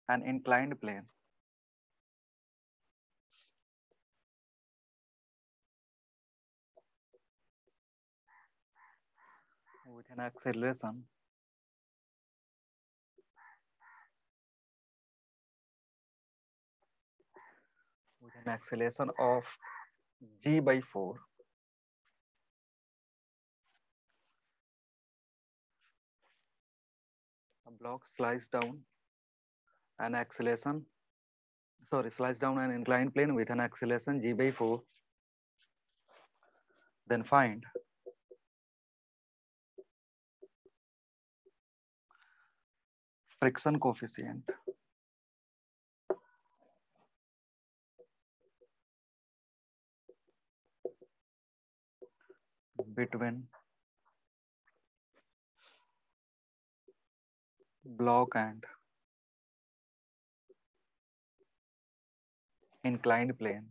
an inclined plane with an acceleration of g/4, a block slides down an inclined plane with an acceleration g/4, then find friction coefficient between block and inclined plane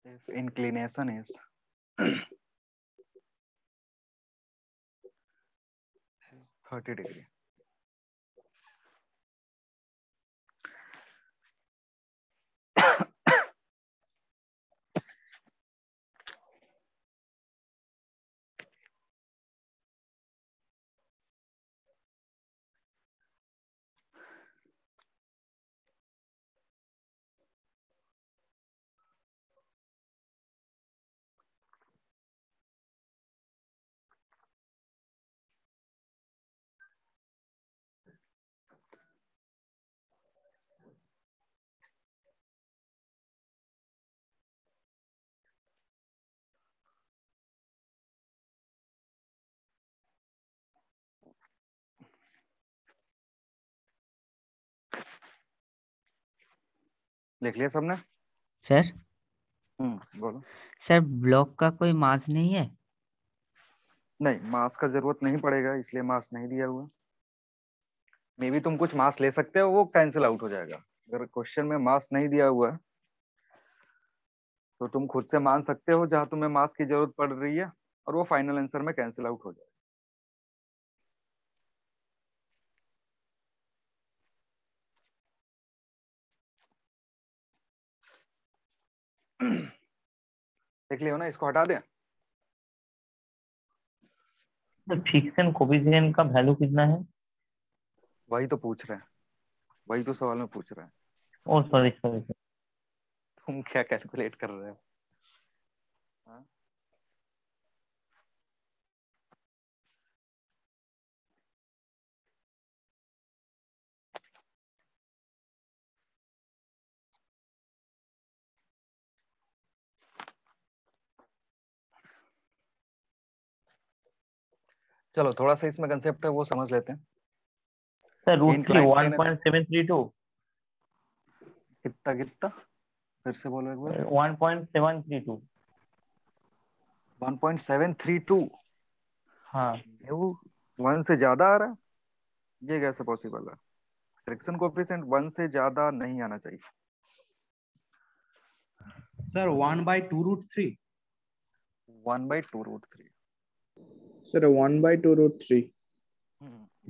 if inclination is 30 degree. लिख लिया सबने? Sir बोलो। Sir block का कोई मास नहीं है? नहीं, मास का जरूरत नहीं पड़ेगा, इसलिए मास नहीं दिया हुआ। मे भी तुम कुछ मास ले सकते हो, वो कैंसिल आउट हो जाएगा। अगर क्वेश्चन में मास नहीं दिया हुआ है तो तुम खुद से मान सकते हो जहां तुम्हें मास की जरूरत पड़ रही है, और वो फाइनल आंसर में कैंसिल आउट हो जाएगा। देख लियो ना, इसको हटा दें? फ्रिक्शन कोएफिशिएंट का वैल्यू कितना है? वही तो पूछ रहे हैं, वही तो सवाल में पूछ रहे हैं। ओ सॉरी सॉरी। तुम क्या कैलकुलेट कर रहे हो? हाँ? चलो थोड़ा सा इसमें कंसेप्ट है वो समझ लेते हैं। सर √3 इंक्लाइन प्लेन है, 1.732। कितना कितना? फिर से बोलो एक बार। 1.732। 1.732? हाँ वो 1 से ज्यादा आ रहा है, ये कैसे पॉसिबल है? फ्रिक्शन कोएफिशिएंट 1 से ज्यादा नहीं आना चाहिए। सर 1/2√3। 1/2√3। सर 1/2√3।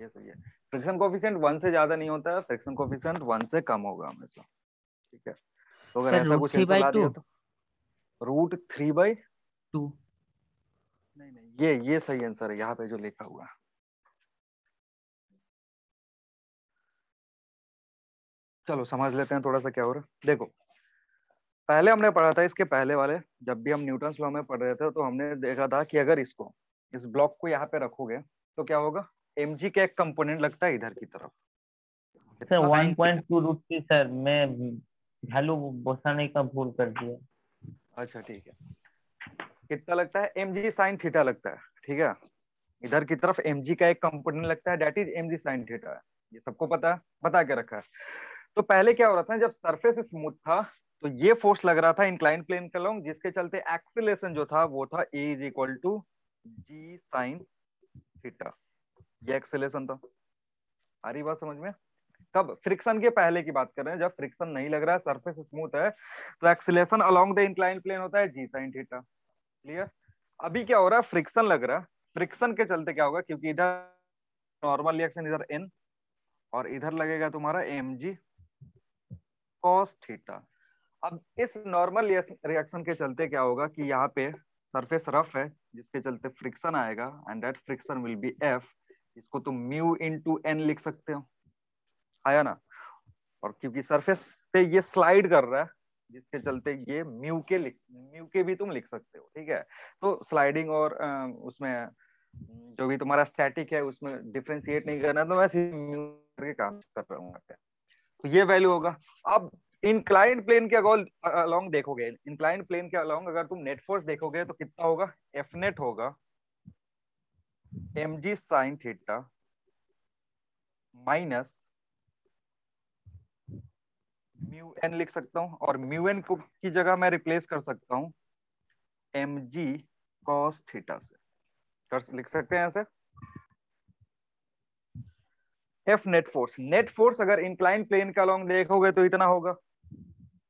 ये सही है। फ्रिक्शन कोएफिशिएंट 1 से ज्यादा नहीं होता है, फ्रिक्शन कोएफिशिएंट 1 से कम होगा हमेशा। ठीक है, तो अगर सर ऐसा कुछ आंसर ला √3/2। दिया तो √3/2। 2। नहीं नहीं, ये सही आंसर है यहाँ पे जो लिखा हुआ है। चलो समझ लेते हैं थोड़ा सा क्या हो रहा है। देखो, पहले हमने पढ़ा था इसके पहले वाले, जब भी हम न्यूटन्स लॉ में पढ़ रहे थे तो हमने देखा था कि अगर इस ब्लॉक को यहाँ पे रखोगे तो क्या होगा? mg का एक कंपोनेंट लगता है इधर की तरफ, सर कितना? sin theta. 1.2√3 सर, मैं वैल्यू बसाने का भूल कर दिया। अच्छा ठीक है, कितना लगता है? mg sin थीटा लगता है। ठीक है, इधर की तरफ mg का एक कंपोनेंट लगता है, that is mg sin theta है। ये सबको पता है, बता के रखा है। तो पहले क्या हो रहा था, जब सरफेस स्मूथ था तो ये फोर्स लग रहा था इंक्लाइन प्लेन के लॉन्ग, जिसके चलते एक्सीलरेशन जो था वो था a is equal to g sine theta. ये एक्सीलरेशन था। आ रही बात समझ में? कब? फ्रिक्शन के पहले की बात कर रहे हैं, जब फ्रिक्शन नहीं लग रहा है, सरफेस स्मूथ है, तो acceleration along the incline plane होता है जी साइन थीटा। क्लियर? अभी क्या हो रहा है, फ्रिक्शन लग रहा है, फ्रिक्शन के चलते क्या होगा, क्योंकि इधर नॉर्मल रिएक्शन इधर n और इधर लगेगा तुम्हारा mg cos थीटा। अब इस नॉर्मल रिएक्शन के चलते क्या होगा कि यहाँ पे सरफेस रफ है जिसके चलते फ्रिक्शन आएगा and that friction will be f, इसको तुम म्यू इंटू n लिख सकते हो, आया ना। और क्योंकि सरफेस पे ये स्लाइड कर रहा है जिसके चलते ये म्यू के भी तुम लिख सकते हो, ठीक है। तो स्लाइडिंग और उसमें जो भी तुम्हारा स्टैटिक है उसमें डिफरेंशिएट नहीं करना, तो मैं म्यू करके काम कर रहा हूँ। तो ये वैल्यू होगा। अब इंक्लाइंड प्लेन के अलोंग देखोगे, इंक्लाइंड प्लेन के अलोंग अगर तुम नेट फोर्स देखोगे तो कितना होगा, एफ नेट होगा mg sine theta minus mu N लिख सकता हूँ, और म्यू एन को की जगह मैं रिप्लेस कर सकता हूँ mg cos थीटा से, लिख सकते हैं ऐसे। एफ नेट फोर्स अगर इंक्लाइन प्लेन के अलोंग देखोगे तो इतना होगा,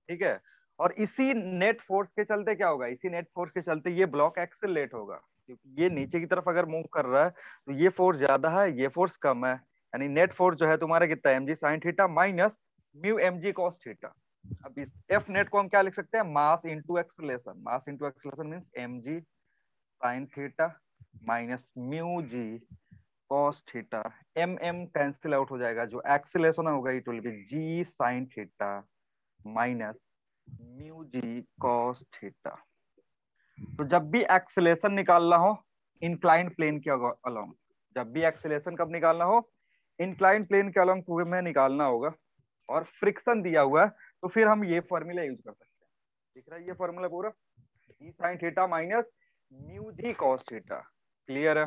ठीक है। और इसी नेट फोर्स के चलते क्या होगा, इसी नेट फोर्स के चलते ये ब्लॉक एक्सेलरेट होगा, क्योंकि ये नीचे की तरफ अगर मूव कर रहा है तो ये फोर्स ज्यादा है, ये फोर्स कम है, यानी नेट फोर्स जो है तुम्हारा कितना है, mg sine theta minus mu mg cos theta. अब इस एफ नेट को हम क्या लिख सकते हैं, mass into acceleration, mass into acceleration means mg sine theta minus mu g cos theta, m cancel out हो जाएगा, जो एक्सेलरेशन होगा it will be g sine theta minus mu g cos theta. तो जब भी एक्सेलरेशन निकालना हो inclined plane के अलोंग, जब भी एक्सेलरेशन कब निकालना हो, इंक्लाइंड प्लेन के अलोंग पूरे में निकालना होगा, और फ्रिक्शन दिया हुआ है तो फिर हम ये फॉर्मूला यूज कर सकते हैं। दिख रहा है ये फॉर्मूला पूरा, जी साइन थीटा माइनस म्यू जी कॉस थीटा, क्लियर है।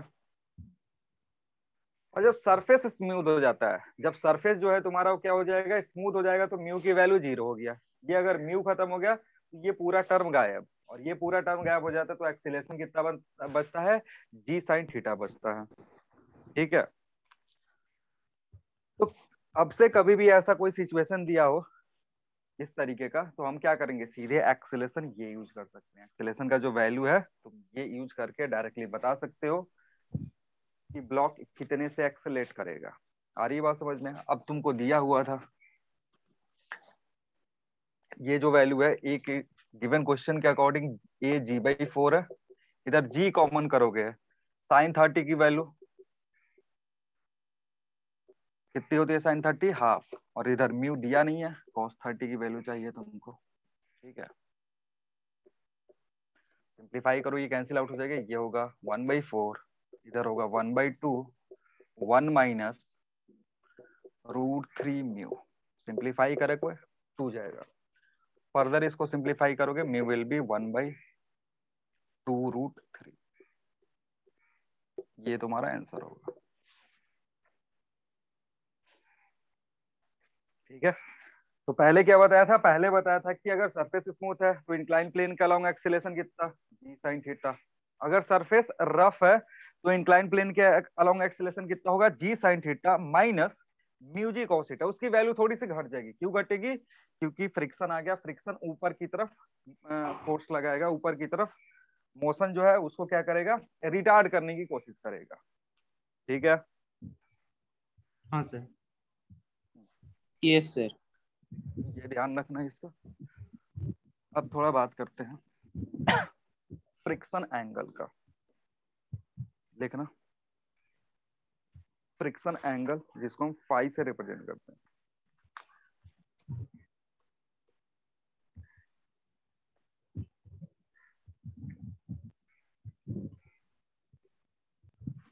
और जब सरफेस स्मूथ हो जाता है, जब सरफेस जो है तुम्हारा क्या हो जाएगा, स्मूथ हो जाएगा, तो म्यू की वैल्यू 0 हो गया। ये अगर म्यू खत्म हो गया तो ये पूरा टर्म गायब, और ये पूरा टर्म गायब हो जाता है तो एक्सीलरेशन कितना बचता है, जी साइन थीटा बचता है, ठीक है। तो अब से कभी भी ऐसा कोई सिचुएशन दिया हो इस तरीके का, तो हम क्या करेंगे, सीधे एक्सीलरेशन ये यूज कर सकते हैं। एक्सीलरेशन का जो वैल्यू है तुम ये यूज करके डायरेक्टली बता सकते हो कि ब्लॉक कितने से एक्सेलेरेट करेगा। आ रही बात समझ में। अब तुमको दिया हुआ था ये जो वैल्यू है, एक गिवन क्वेश्चन के अकॉर्डिंग ए g/4 है, इधर g कॉमन करोगे, साइन 30 की वैल्यू कितनी होती है, साइन 30 हाफ, और इधर म्यू दिया नहीं है, कॉस 30 की वैल्यू चाहिए तुमको, ठीक है। सिंप्लीफाई करो, ये कैंसिल आउट हो जाएगा, ये होगा 1/4, इधर होगा 1/2, 1 माइनस √3 म्यू, सिंप्लीफाई करे कोई 2 जाएगा। फर्दर इसको सिंप्लीफाई करोगे म्यू विल बी 1/2√3, ये तुम्हारा आंसर होगा, ठीक है। तो पहले क्या बताया था, पहले बताया था कि अगर सरफेस स्मूथ है तो इंक्लाइन प्लेन के अलोंग एक्सीलरेशन कितना, जी साइन थीटा। अगर सरफेस रफ है तो इंक्लाइन प्लेन के अलोंग एक्सीलरेशन कितना होगा, जी साइन थीटा माइनस म्यू जी कॉस थीटा। उसकी वैल्यू थोड़ी सी घट जाएगी, क्यों घटेगी, क्योंकि फ्रिक्शन आ गया, फ्रिक्शन ऊपर की तरफ फोर्स लगाएगा, ऊपर की तरफ मोशन जो है उसको क्या करेगा, रिटार्ड करने की कोशिश करेगा, ठीक है। हाँ सर। Yes sir. ये ध्यान रखना इसका। अब थोड़ा बात करते हैं फ्रिक्शन एंगल का, देखना फ्रिक्शन एंगल जिसको हम फाई से रिप्रेजेंट करते हैं।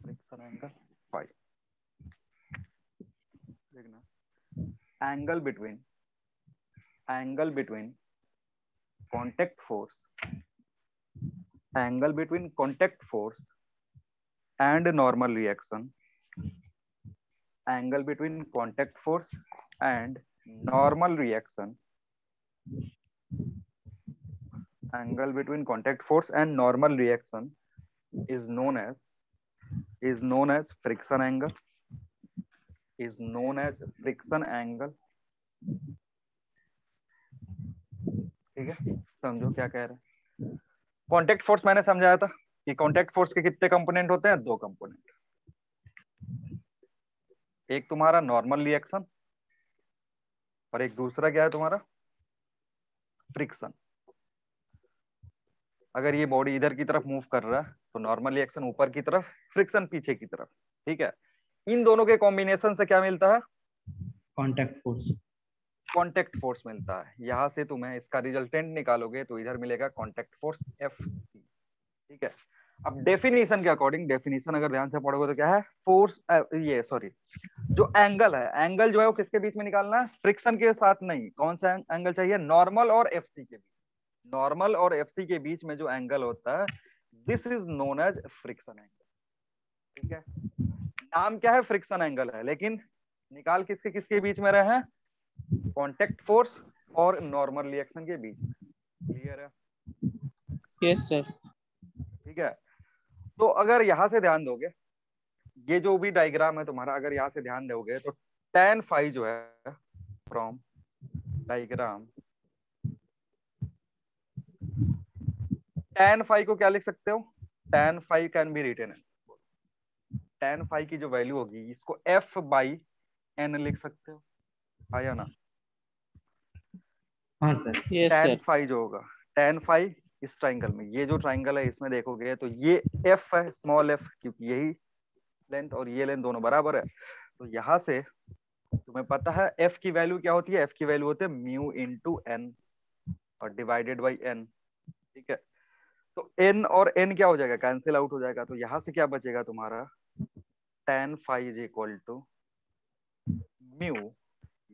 फ्रिक्शन एंगल फाई, देखना angle between contact force and normal reaction, angle between contact force and normal reaction, angle between contact force and normal reaction is known as friction angle, is known as friction angle, ठीक है। समझो क्या कह रहे हैं। Contact force मैंने समझाया था, कि कांटेक्ट फोर्स के कितने कंपोनेंट होते हैं? 2 कंपोनेंट। एक तुम्हारा नॉर्मल रिएक्शन और एक दूसरा क्या है तुम्हारा? फ्रिक्शन। अगर ये बॉडी इधर की तरफ मूव कर रहा है तो नॉर्मल रिएक्शन ऊपर की तरफ, फ्रिक्शन पीछे की तरफ। ठीक है, इन दोनों के कॉम्बिनेशन से क्या मिलता है? Contact force. कांटेक्ट फोर्स मिलता है। यहां से तुम्हें इसका रिजल्टेंट निकालोगे तो इधर मिलेगा कांटेक्ट फोर्स एफ सी। ठीक है, अब डेफिनेशन के अकॉर्डिंग, डेफिनेशन अगर ध्यान से पढ़ोगे तो क्या है? फोर्स, ये सॉरी, जो एंगल है, एंगल जो है वो किसके बीच में निकालना है? फ्रिक्शन के साथ नहीं। कौन सा एंगल चाहिए? नॉर्मल और एफसी के बीच। नॉर्मल और एफसी के बीच में जो एंगल होता है, this is known as friction angle. ठीक है, नाम क्या है? फ्रिक्शन एंगल है, लेकिन निकाल किसके किसके बीच में रहे हैं? कांटेक्ट फोर्स और नॉर्मल रिएक्शन के बीच में। क्लियर है? Yes sir. ठीक है, तो अगर यहां से ध्यान दोगे, ये जो भी डायग्राम है तुम्हारा, अगर यहाँ से ध्यान दोगे तो tan phi जो है, फ्रॉम डायग्राम, tan phi को क्या लिख सकते हो? tan phi can be written as, tan phi की जो वैल्यू होगी इसको f बाई n लिख सकते हो, आया ना? हाँ sir. Yes tan sir. phi जो होगा, tan phi इस ट्राइंगल में, ये जो ट्राइंगल है इसमें देखोगे तो ये f है, स्मॉल f, क्योंकि यही लेंथ और ये लेंथ दोनों बराबर है। तो यहाँ से तुम्हें पता है f की वैल्यू क्या होती है? f की वैल्यू होती है म्यू इंटू n और डिवाइडेड बाई n। ठीक है, तो n और n क्या हो जाएगा? कैंसिल आउट हो जाएगा। तो यहाँ से क्या बचेगा तुम्हारा? tan phi is equal to mu,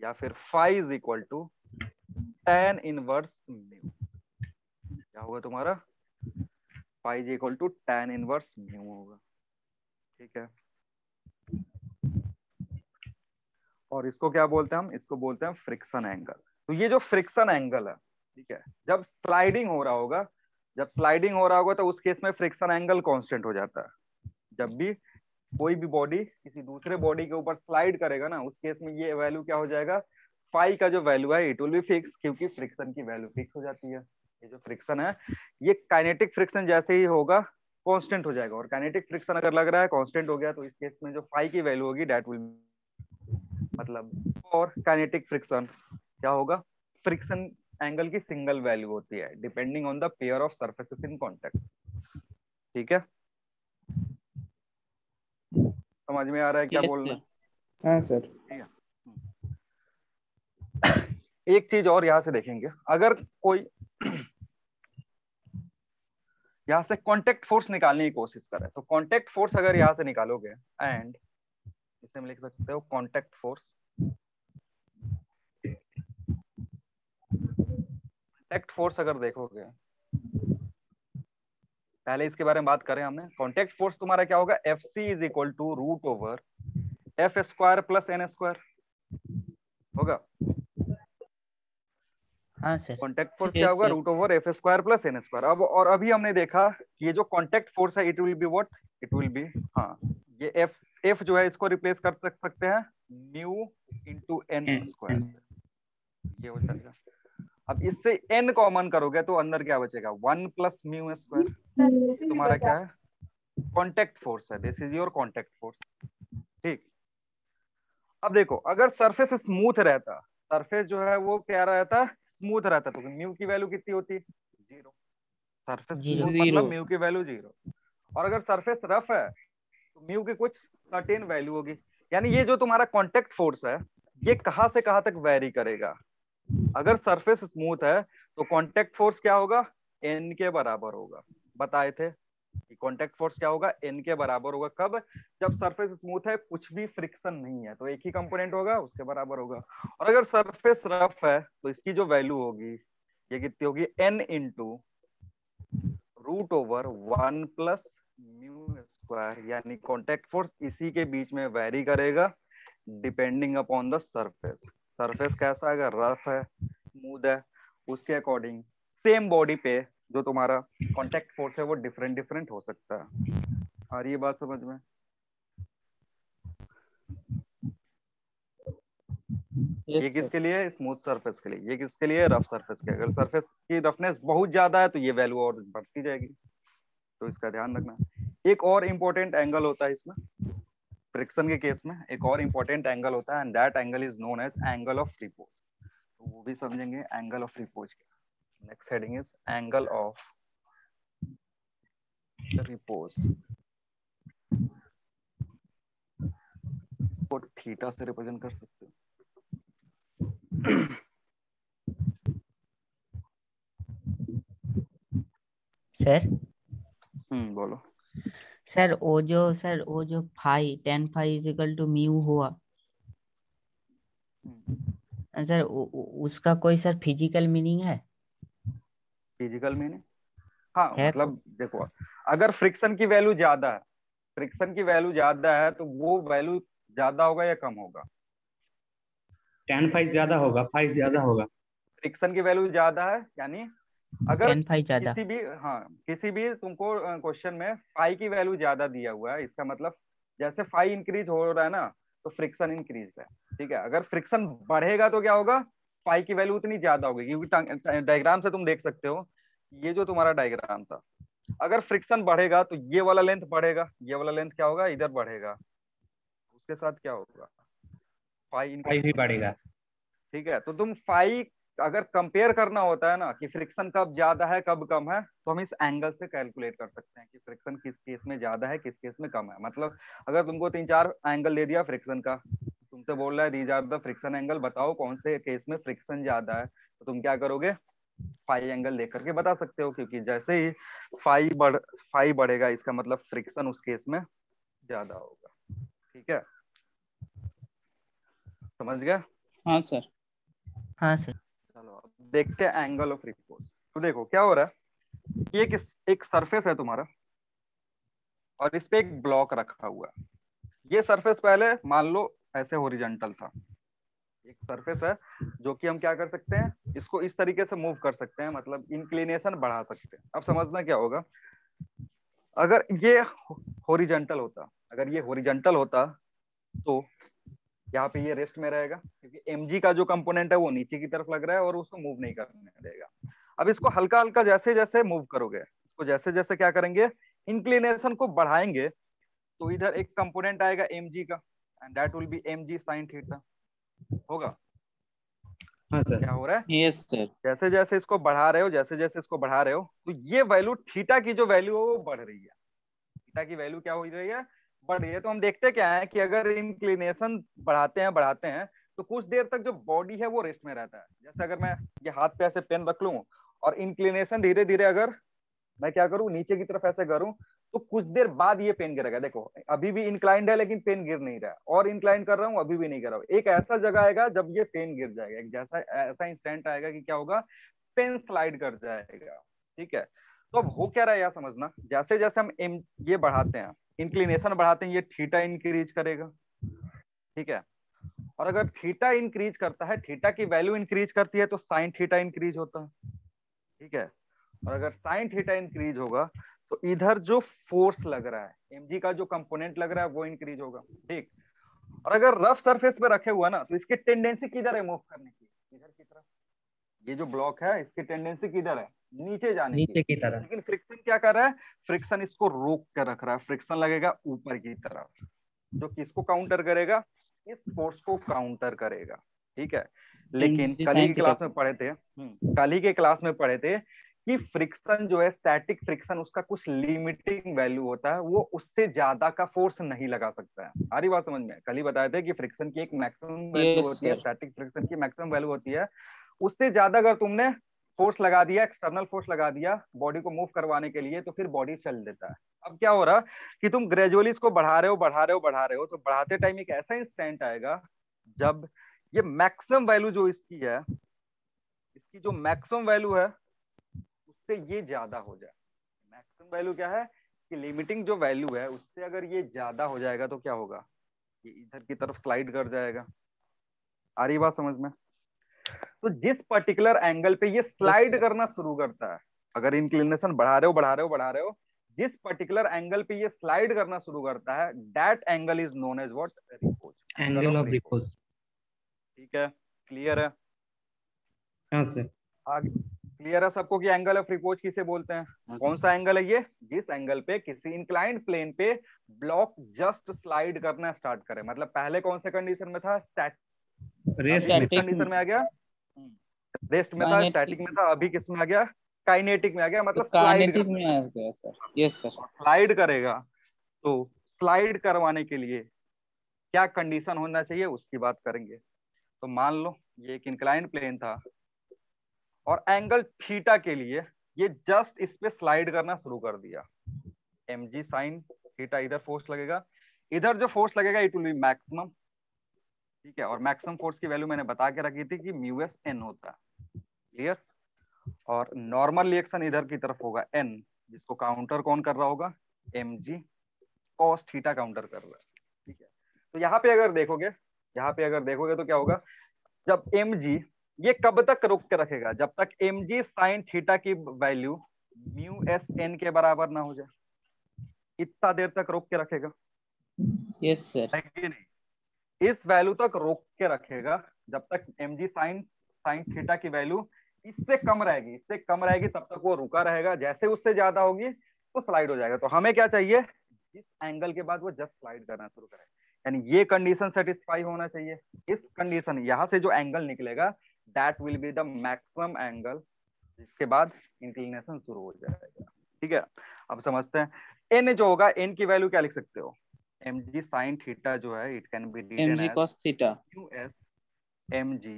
या फिर phi is equal to tan inverse mu. क्या होगा तुम्हारा? phi is equal to tan inverse mu होगा। ठीक है, और इसको क्या बोलते हैं हम? इसको बोलते हैं फ्रिक्शन एंगल। तो ये जो फ्रिक्शन एंगल है, ठीक है, जब स्लाइडिंग हो रहा होगा, जब स्लाइडिंग हो रहा होगा तो उस केस में फ्रिक्शन एंगल कांस्टेंट हो जाता है। जब भी कोई भी बॉडी किसी दूसरे बॉडी के ऊपर स्लाइड करेगा ना, उस केस में ये वैल्यू क्या हो जाएगा? फाई का जो वैल्यू है इट विल बी फिक्स, क्योंकि फ्रिक्शन की वैल्यू फिक्स हो जाती है। ये जो फ्रिक्शन है ये काइनेटिक फ्रिक्शन जैसे ही होगा कांस्टेंट हो जाएगा, और काइनेटिक फ्रिक्शन अगर लग रहा है कांस्टेंट हो गया तो इस केस में जो फाई की वैल्यू होगी दैट विल, मतलब, और काइनेटिक फ्रिक्शन क्या होगा? फ्रिक्शन एंगल की सिंगल वैल्यू होती है depending on the pair of surfaces in contact. ठीक है, समझ में आ रहा है क्या यस बोलना? सर। हाँ सर। ठीक है, एक चीज और यहां से देखेंगे, अगर कोई यहां से कांटेक्ट फोर्स निकालने की कोशिश करे तो कांटेक्ट फोर्स अगर यहां से निकालोगे, एंड इसे हम लिख सकते हो कांटेक्ट फोर्स, कांटेक्ट फोर्स अगर देखोगे, पहले इसके बारे में बात करें हमने। कांटेक्ट फोर्स तुम्हारा क्या होगा? F C is equal to root over F square plus N square होगा। हाँ सर। कांटेक्ट फोर्स क्या यस होगा? Sir. Root over F square plus N square. अब और अभी हमने देखा कि ये जो कांटेक्ट फोर्स है it will be what? It will be, हाँ, ये एफ जो है इसको रिप्लेस कर सकते हैं म्यू इंटू एन स्क्वायर से, ये हो जाएगा। अब इससे n कॉमन करोगे तो अंदर क्या बचेगा? 1 प्लस म्यू स्क्वायर। ये तुम्हारा क्या है? कांटेक्ट फोर्स है, this is your contact force. ठीक, अब देखो अगर सरफेस स्मूथ रहता, सरफेस जो है वो क्या रहता? स्मूथ रहता, तो म्यू की वैल्यू कितनी होती? 0। Surface zero. स्मूथ मतलब जीरो। म्यू की वैल्यू 0। और अगर सरफेस रफ है तो म्यू की कुछ सर्टेन वैल्यू होगी। यानी ये जो तुम्हारा कांटेक्ट फोर्स है ये कहां से कहां तक वेरी करेगा? अगर सरफेस स्मूथ है तो कांटेक्ट फोर्स क्या होगा? n के बराबर होगा। बताए थे कि कांटेक्ट फोर्स क्या होगा? n के बराबर होगा। कब? जब सरफेस स्मूथ है, कुछ भी फ्रिक्शन नहीं है, तो एक ही कंपोनेंट होगा, उसके बराबर होगा। और अगर सरफेस रफ है तो इसकी जो वैल्यू होगी ये कितनी होगी? n into root over 1 plus mu square. यानी कांटेक्ट फोर्स इसी के बीच में वेरी करेगा depending upon the surface. Surface कैसा है? अगर रफ है, स्मूथ है, उसके अकॉर्डिंग सेम बॉडी पे जो तुम्हारा कांटेक्ट फोर्स है वो डिफरेंट डिफरेंट हो सकता है। आ रही है बात समझ में? यस ये सर। किसके लिए? स्मूथ सरफेस के लिए। ये किसके लिए? रफ सरफेस के। अगर सरफेस की रफनेस बहुत ज्यादा है तो ये वैल्यू और बढ़ती जाएगी। तो इसका ध्यान रखना। एक और इम्पोर्टेंट एंगल होता है इसमें, फ्रिक्शन के केस में एक और इम्पोर्टेंट एंगल होता है, and that angle is known as angle of repose. तो वो भी समझेंगे एंगल ऑफ रिपोज क्या। Next heading is angle of repose. इसको थीटा से रिप्रेजेंट कर सकते हो। सर बोलो। सर वो जो phi tan phi is equal to mu हुआ सर, उसका कोई सर फिजिकल मीनिंग है? फिजिकल मीनिंग, हाँ है मतलब देखो, अगर फ्रिक्शन की वैल्यू ज्यादा है, फ्रिक्शन की वैल्यू ज्यादा है तो वो वैल्यू ज्यादा होगा या कम होगा? tan फाइव ज्यादा होगा, फाइव ज्यादा होगा। फ्रिक्शन की वैल्यू ज्यादा है, यानी अगर tan फाई ज्यादा। किसी भी, हाँ किसी भी तुमको क्वेश्चन में फाई की वैल्यू ज्यादा दिया हुआ है, इसका मतलब जैसे फाई इंक्रीज हो रहा है ना, तो फ्रिक्शन इंक्रीज है। ठीक है, अगर फ्रिक्शन बढ़ेगा तो क्या होगा, फाई की वैल्यू उतनी ज्यादा होगी, क्योंकि डायग्राम से तुम देख सकते हो, ये जो तुम्हारा डायग्राम था, अगर फ्रिक्शन बढ़ेगा तो ये वाला लेंथ बढ़ेगा, ये वाला लेंथ क्या होगा, इधर बढ़ेगा, उसके साथ क्या होगा, फाई फाइव इंक्रीज भी होगा। बढ़ेगा। ठीक है, तो तुम फाई अगर कंपेयर करना होता है ना कि फ्रिक्शन कब ज्यादा है कब कम है, तो हम इस एंगल से कैलकुलेट कर सकते हैं कि फ्रिक्शन किस केस में ज्यादा है किस केस में कम है। मतलब अगर तुमको 3-4 एंगल दे दिया फ्रिक्शन का, तुमसे बोल रहा है these are the friction angle, बताओ कौन से केस में फ्रिक्शन ज्यादा है, तो तुम क्या करोगे, फाई एंगल देख करके बता सकते हो, क्योंकि जैसे ही फाई बढ़ेगा इसका मतलब फ्रिक्शन उस केस में ज्यादा होगा। ठीक है, समझ गया? हाँ सर। हाँ सर। चलो अब देखते हैं एंगल ऑफ रिपोज। तो देखो क्या हो रहा है, ये एक सरफेस है तुम्हारा, और इस पे एक ब्लॉक रखा हुआ है। ये सरफेस पहले मान लो ऐसे हॉरिजॉन्टल था, एक सरफेस है जो कि हम क्या कर सकते हैं, इसको इस तरीके से मूव कर सकते हैं, मतलब इंक्लिनेशन बढ़ा सकते हैं। अब समझना क्या होगा, अगर ये हॉरिजॉन्टल होता, अगर ये हॉरिजॉन्टल होता तो यहाँ पे ये रेस्ट में रहेगा, क्योंकि mg का जो कंपोनेंट है वो नीचे की तरफ लग रहा है और उसको मूव नहीं करने देगा। अब इसको हल्का हल्का जैसे जैसे मूव करोगे, इसको जैसे जैसे क्या करेंगे, इंक्लिनेशन को बढ़ाएंगे, तो इधर एक कंपोनेंट आएगा mg का, and that will be mg sin theta. होगा? हाँ सर। क्या हो रहा है, यस सर। जैसे जैसे इसको बढ़ा रहे हो, जैसे जैसे इसको बढ़ा रहे हो, तो ये वैल्यू थीटा की जो वैल्यू है वो बढ़ रही है। थीटा की वैल्यू क्या हो रही है, बढ़ रही है। तो हम देखते क्या है कि अगर इंक्लिनेशन बढ़ाते हैं तो कुछ देर तक जो बॉडी है वो रेस्ट में रहता है। जैसे अगर मैं ये हाथ पे ऐसे पेन रख लूं और इंक्लिनेशन धीरे धीरे अगर मैं क्या करूं, नीचे की तरफ ऐसे करूं, तो कुछ देर बाद ये पेन गिरेगा। देखो अभी भी इंक्लाइंड है लेकिन पेन गिर नहीं रहा है, और इंक्लाइंड कर रहा हूं अभी भी नहीं कर रहा हूं। एक ऐसा जगह आएगा जब ये पेन गिर जाएगा, एक जैसा ऐसा इंस्टेंट आएगा कि क्या होगा, पेन स्लाइड कर जाएगा। ठीक है, तो अब हो क्या रहा है यार समझना, जैसे जैसे हम ये बढ़ाते हैं, इंक्लिनेशन बढ़ाते हैं, ये थीटा इंक्रीज करेगा। ठीक है, और अगर थीटा इंक्रीज करता है, थीटा की वैल्यू इंक्रीज करती है, तो साइन थीटा इंक्रीज होता है। ठीक है, और अगर साइन थीटा इंक्रीज होगा तो इधर जो फोर्स लग रहा है, mg का जो कंपोनेंट लग रहा है वो इंक्रीज होगा। ठीक, और अगर रफ सरफेस पे रखे हुआ ना, तो इसकी टेंडेंसी किधर है मूव करने की, इधर की तरफ। ये जो ब्लॉक है इसकी टेंडेंसी किधर है, नीचे जाने की। नीचे की तरफ। लेकिन फ्रिक्शन क्या कर रहा है, फ्रिक्शन इसको रोक कर रख रहा है, फ्रिक्शन लगेगा ऊपर की तरफ, जो किसको काउंटर करेगा, इस फोर्स को काउंटर करेगा। ठीक है, लेकिन mg कल ही sin की थीटा। क्लास में पढ़े थे, कल ही के क्लास में पढ़े थे कि फ्रिक्शन जो है, स्टैटिक फ्रिक्शन, उसका कुछ लिमिटिंग वैल्यू होता है, वो उससे ज्यादा का फोर्स नहीं लगा सकता है। सारी बात समझ में, कल ही बताए थे कि फ्रिक्शन की एक मैक्सिमम वैल्यू यस होती है, सर। स्टैटिक फ्रिक्शन की मैक्सिमम वैल्यू होती है, उससे ज्यादा अगर तुमने फोर्स लगा दिया, एक्सटर्नल फोर्स लगा दिया बॉडी को मूव करवाने के लिए, तो फिर बॉडी चल देता है। अब क्या हो रहा कि तुम ग्रेजुअली इसको बढ़ा रहे हो बढ़ा रहे हो बढ़ा रहे हो, तो बढ़ाते टाइम एक ऐसा इंस्टेंट आएगा जब ये मैक्सिमम वैल्यू जो इसकी है, इसकी जो मैक्सिमम वैल्यू है उससे ये ज्यादा हो जाए। मैक्सिमम वैल्यू क्या है कि लिमिटिंग जो वैल्यू है उससे अगर ये ज्यादा हो जाएगा तो क्या होगा, ये इधर की तरफ स्लाइड कर जाएगा। आ रही बात समझ में? तो जिस पर्टिकुलर एंगल पे ये यस स्लाइड सर। करना शुरू करता है, अगर इंक्लिनेशन बढ़ा रहे हो बढ़ा रहे हो बढ़ा रहे हो, जिस पर्टिकुलर एंगल पे ये स्लाइड करना शुरू करता है, that angle is known as what, repose, angle angle of of repose. Repose. ठीक है, क्लियर है? हाँ सर। आगे क्लियर है सबको कि एंगल ऑफ रिपोज किसे बोलते हैं? कौन सा एंगल है ये? जिस एंगल पे किसी इंक्लाइंड प्लेन पे ब्लॉक जस्ट स्लाइड करना स्टार्ट करे। मतलब पहले कौन से कंडीशन में था? रेस्ट किस में कंडीशन में आ गया? रेस्ट में था, स्टैटिक में था, अभी किस में आ गया? काइनेटिक में आ गया। मतलब स्लाइड काइनेटिक में आ गया सर। Yes sir. स्लाइड करेगा। तो स्लाइड करवाने के लिए क्या कंडीशन होना चाहिए उसकी बात करेंगे। तो मान लो ये एक इंक्लाइंड प्लेन था और एंगल थीटा के लिए ये जस्ट इस पे स्लाइड करना शुरू कर दिया। mg साइन थीटा, इधर फोर्स लगेगा, इधर जो फोर्स लगेगा इट विल बी मैक्सिमम। ठीक है, और मैक्सिमम फोर्स की वैल्यू मैंने बता के रखी थी कि म्यू एस एन होता है। क्लियर? और नॉर्मल रिएक्शन इधर की तरफ होगा n, जिसको काउंटर कौन कर रहा होगा? mg cos थीटा काउंटर कर रहा है। ठीक है, तो यहाँ पे अगर देखोगे तो क्या होगा? जब mg, ये कब तक रोक के रखेगा? जब तक mg साइन थीटा की वैल्यू म्यू एस एन के बराबर ना हो जाए, इतना देर तक रोक के रखेगा। Yes sir. है कि नहीं? इस वैल्यू तक रोक के रखेगा जब तक mg साइन साइन थीटा की वैल्यू इससे कम रहेगी, तब तक वो रुका रहेगा। जैसे उससे ज्यादा होगी तो स्लाइड हो जाएगा। तो हमें क्या चाहिए? इस एंगल के बाद वो जस्ट स्लाइड करना शुरू करे, यानी ये कंडीशन सेटिस्फाई होना चाहिए। इस कंडीशन, यहाँ से जो एंगल निकलेगा that will be the maximum angle, जिसके बाद इंक्लिनेशन शुरू हो जाएगा। ठीक है, अब समझते हैं। एन जो होगा, एन की वैल्यू क्या लिख सकते हो? mg साइन थीटा जो है it can be written mg as cos theta. Mu S mg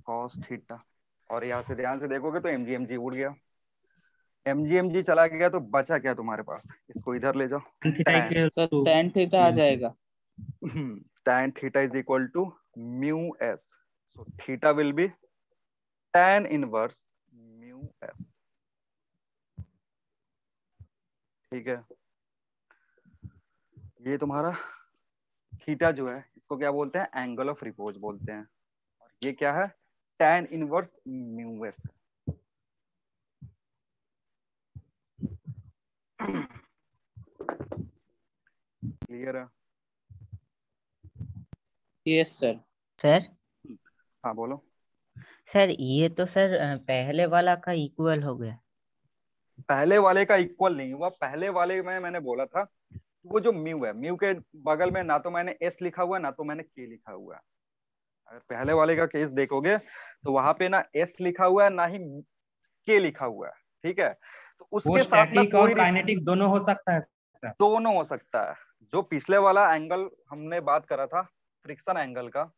cos theta. और यहाँ से ध्यान से देखोगे तो mg उड़ गया, mg चला गया, तो बचा क्या तुम्हारे पास? इसको इधर ले जाओ। Theta tan sir tan theta आ जाएगा। tan theta is equal to mu s, so theta will be tan inverse mu s. ठीक है, ये तुम्हारा थीटा जो है इसको क्या बोलते हैं? एंगल ऑफ रिपोज बोलते हैं। और ये क्या है? tan inverse mu s. Clear है? Yes sir. सर हाँ बोलो। सर ये तो सर पहले वाला का इक्वल हो गया। पहले वाले का इक्वल नहीं हुआ। पहले वाले में मैंने बोला था वो जो म्यू है, म्यू के बगल में ना तो मैंने एस लिखा हुआ है ना तो मैंने के लिखा हुआ है। अगर पहले वाले का केस देखोगे तो वहां पे ना एस लिखा हुआ है ना ही के लिखा हुआ है। ठीक है, तो वो उसके साथ ना स्टैटिक और कोई काइनेटिक दोनों हो सकता है सर। दोनों हो सकता है। जो पिछले वाला एंगल हमने बात करा था फ्रिक्शन एंगल का,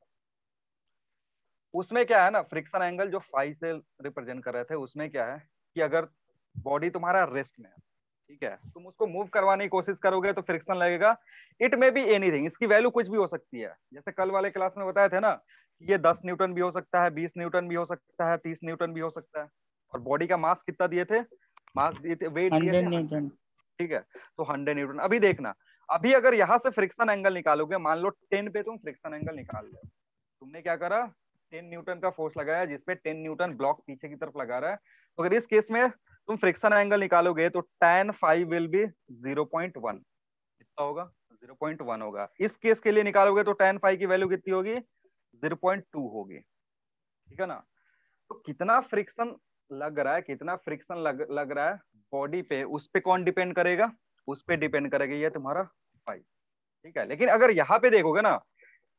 उसमें क्या है ना, फ्रिक्शन एंगल जो फाई से रिप्रेजेंट कर रहे थे, उसमें क्या है कि अगर बॉडी तुम्हारा रेस्ट में है, ठीक है, तुम उसको मूव करवाने की कोशिश करोगे तो फ्रिक्शन लगेगा। इट मे बी एनीथिंग, इसकी वैल्यू कुछ भी हो सकती है। जैसे कल वाले क्लास में बताए थे ना, ये 10 न्यूटन भी हो सकता है, 20 न्यूटन भी हो सकता है, 30 न्यूटन भी हो सकता है। और बॉडी का मास कितना दिए थे? मास दिए थे, वेट दिए 100 थे 100। न्यूटन। ठीक है, तो 100 न्यूटन। अभी देखना, अभी अगर यहाँ से फ्रिक्शन एंगल निकालोगे, मान लो 10 पे तुम फ्रिक्शन एंगल निकाल लो, तुमने क्या करा? 10 न्यूटन का फोर्स लगाया जिसपे 10 न्यूटन ब्लॉक पीछे की तरफ लगा रहा है। तो अगर इस केस में तुम फ्रिक्शन एंगल निकालोगे तो tan फाइव विल बी 0.1। कितना होगा? 0.1 होगा। इस केस के लिए निकालोगे तो tan फाइव की वैल्यू कितनी होगी? 0.2 होगी। ठीक है ना? तो कितना फ्रिक्शन लग रहा है, कितना फ्रिक्शन लग रहा है बॉडी पे, उस पे कौन डिपेंड करेगा? उस पे डिपेंड करेगा ये तुम्हारा फाइव। ठीक है, लेकिन अगर यहाँ पे देखोगे ना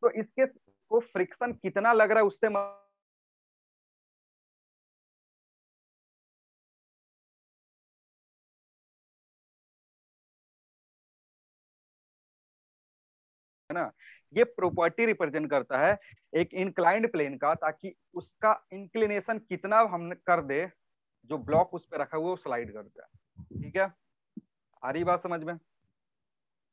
तो इसके को फ्रिक्शन कितना लग रहा है उससे है ना, ये प्रॉपर्टी रिप्रेजेंट करता है एक इंक्लाइंड प्लेन का, ताकि उसका इंक्लिनेशन कितना हम कर दे, जो ब्लॉक उस पे रखा हुआ है वो स्लाइड कर जाए। ठीक है, आ रही बात समझ में?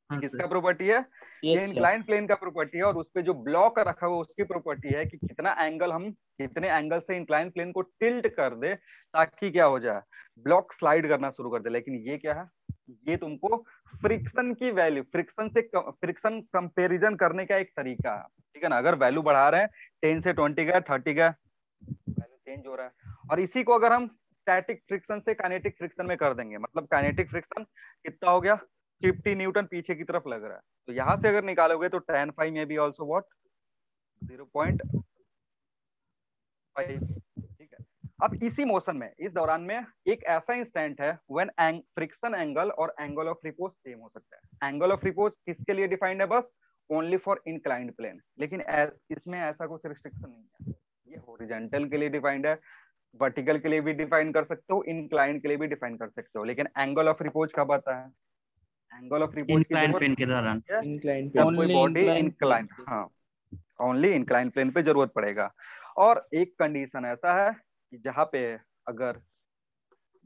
हाँ किसका सर। प्रॉपर्टी है? ये यस सर। इंक्लाइंड प्लेन का प्रॉपर्टी है। और उस पे जो ब्लॉक रखा हुआ उसकी प्रॉपर्टी है कि कितना एंगल, हम कितने एंगल से इंक्लाइंड प्लेन को टिल्ट कर दे ताकि क्या हो जाए, ब्लॉक स्लाइड करना शुरू कर दे। लेकिन ये क्या है? ये तुमको फ्रिक्शन की वैल्यू, फ्रिक्शन कंपैरिजन करने का एक तरीका है। ठीक है ना? अगर वैल्यू बढ़ा रहे हैं 10 से 20 का 30 का, वैल्यू चेंज हो रहा है। और इसी को अगर हम स्टैटिक फ्रिक्शन से काइनेटिक फ्रिक्शन में कर देंगे, मतलब काइनेटिक फ्रिक्शन कितना हो गया? 50 न्यूटन पीछे की तरफ लग रहा है। तो यहां से अगर निकालोगे तो tan फाइव में भी ऑल्सो व्हाट? 0.5। ठीक है, अब इसी मोशन में, इस दौरान में एक ऐसा इंस्टेंट है व्हेन फ्रिक्शन एंगल और एंगल ऑफ रिपोज सेम हो सकता है। एंगल ऑफ रिपोज किसके लिए डिफाइंड है? बस ओनली फॉर इंक्लाइंड प्लेन, लेकिन इसमें ऐसा कुछ रिस्ट्रिक्शन नहीं है। ये हॉरिजॉन्टल के लिए डिफाइंड है, वर्टिकल के लिए भी डिफाइन कर सकते हो, इंक्लाइंड के लिए भी डिफाइन कर सकते हो, लेकिन एंगल ऑफ रिपोज कब आता है? एंगल ऑफ रिपोज की इंक्लाइन जरूरत प्लेन के दौरान। इंक्लाइन जब कोई ओनली बॉडी इंक्लाइन इंक्लाइन, हाँ ओनली इंक्लाइन प्लेन पे जरूरत पड़ेगा। और एक कंडीशन ऐसा है कि जहां पे अगर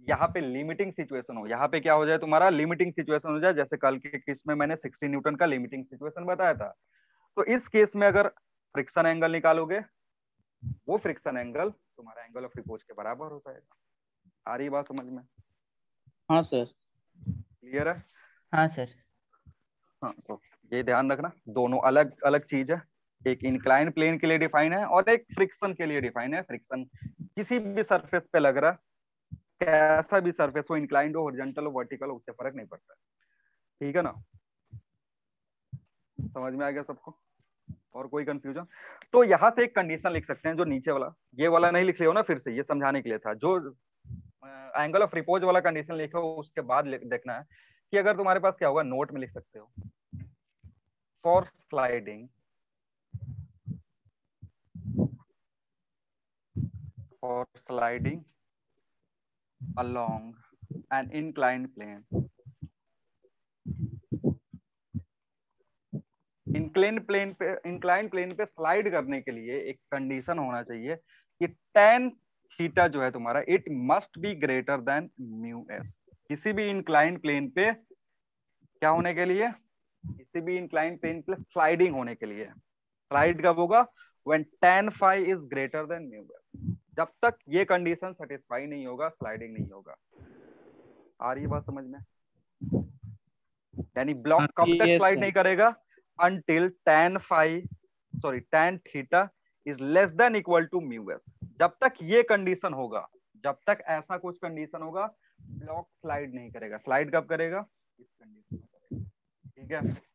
यहाँ पे लिमिटिंग सिचुएशन हो, यहाँ पे क्या हो जाए तुम्हारा, लिमिटिंग सिचुएशन हो जाए, जैसे कल के केस में मैंने 60 न्यूटन का लिमिटिंग सिचुएशन बताया था, तो इस केस में अगर फ्रिक्शन एंगल निकालोगे, वो फ्रिक्शन एंगल तुम्हारा एंगल ऑफ रिपोज के बराबर हो जाएगा। आ रही बात समझ में? हाँ सर। क्लियर है? हाँ सर। हाँ, तो ये ध्यान रखना, दोनों अलग अलग चीज है। एक इंक्लाइन प्लेन के लिए डिफाइन है और एक फ्रिक्शन के लिए डिफाइन है। फ्रिक्शन किसी भी सरफेस पे लग रहा, कैसा भी सरफेस हो, इंक्लाइंड हो, हॉरिजॉन्टल हो, वर्टिकल हो, उससे फर्क नहीं पड़ता। ठीक है ना? समझ में आ गया सबको? और कोई कंफ्यूजन? तो यहाँ से एक कंडीशन लिख सकते हैं, जो नीचे वाला, ये वाला नहीं लिख रहे हो ना, फिर से ये समझाने के लिए था। जो एंगल ऑफ रिपोज वाला कंडीशन लिखो, उसके बाद देखना है कि अगर तुम्हारे पास क्या होगा, नोट में लिख सकते हो, for sliding, for sliding along an inclined plane, incline plane पे स्लाइड करने के लिए एक कंडीशन होना चाहिए कि tan थीटा जो है तुम्हारा, it must be greater than mu S. किसी भी इंक्लाइन प्लेन पे क्या होने के लिए, किसी भी इंक्लाइन प्लेन पे स्लाइडिंग होने के लिए, स्लाइड कब होगा? when tan phi is greater than mu s। जब तक ये कंडीशन सेटिस्फाई नहीं होगा, स्लाइडिंग नहीं होगा। आ रही है बात समझ में? यानी ब्लॉक कब तक यस स्लाइड सर। नहीं करेगा? until tan phi, sorry tan theta is less than equal to mu s। जब तक ये कंडीशन होगा, जब तक ऐसा कुछ कंडीशन होगा, ब्लॉक स्लाइड नहीं करेगा। स्लाइड कब करेगा? इस कंडीशन में करेगा। ठीक है?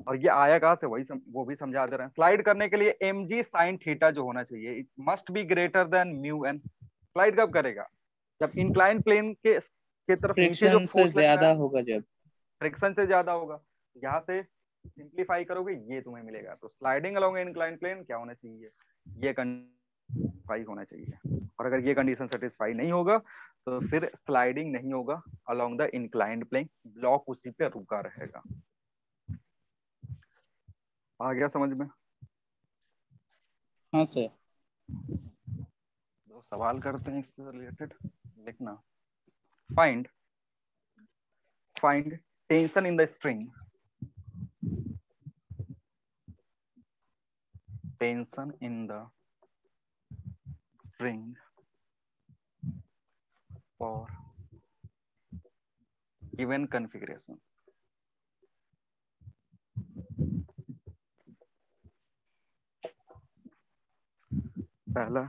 और ये आया कहां से, वही वो भी समझा दे रहे हैं। स्लाइड करने के लिए mg sin थीटा जो होना चाहिए, it must be greater than mu N. Slide कब करेगा? जब इंक्लाइन प्लेन के तरफ नीचे जो फ्रिक्शन से फोर्स लग रहा ज्यादा है, होगा जब। फ्रिक्शन से ज्यादा होगा। यहाँ से सिंप्लीफाई करोगे, ये तुम्हें मिलेगा। तो स्लाइडिंग अलोंग इंक्लाइन प्लेन क्या होना चाहिए? ये कंडीशन होना चाहिए। और अगर ये कंडीशन सेटिस्फाई नहीं होगा, तो फिर स्लाइडिंग नहीं होगा along the inclined plane, block उसी पे रुका रहेगा। आ गया समझ में? हाँ सर। दो सवाल करते हैं इससे रिलेटेड, लिखना। Find tension in the string, tension in the string for given configuration. पहला,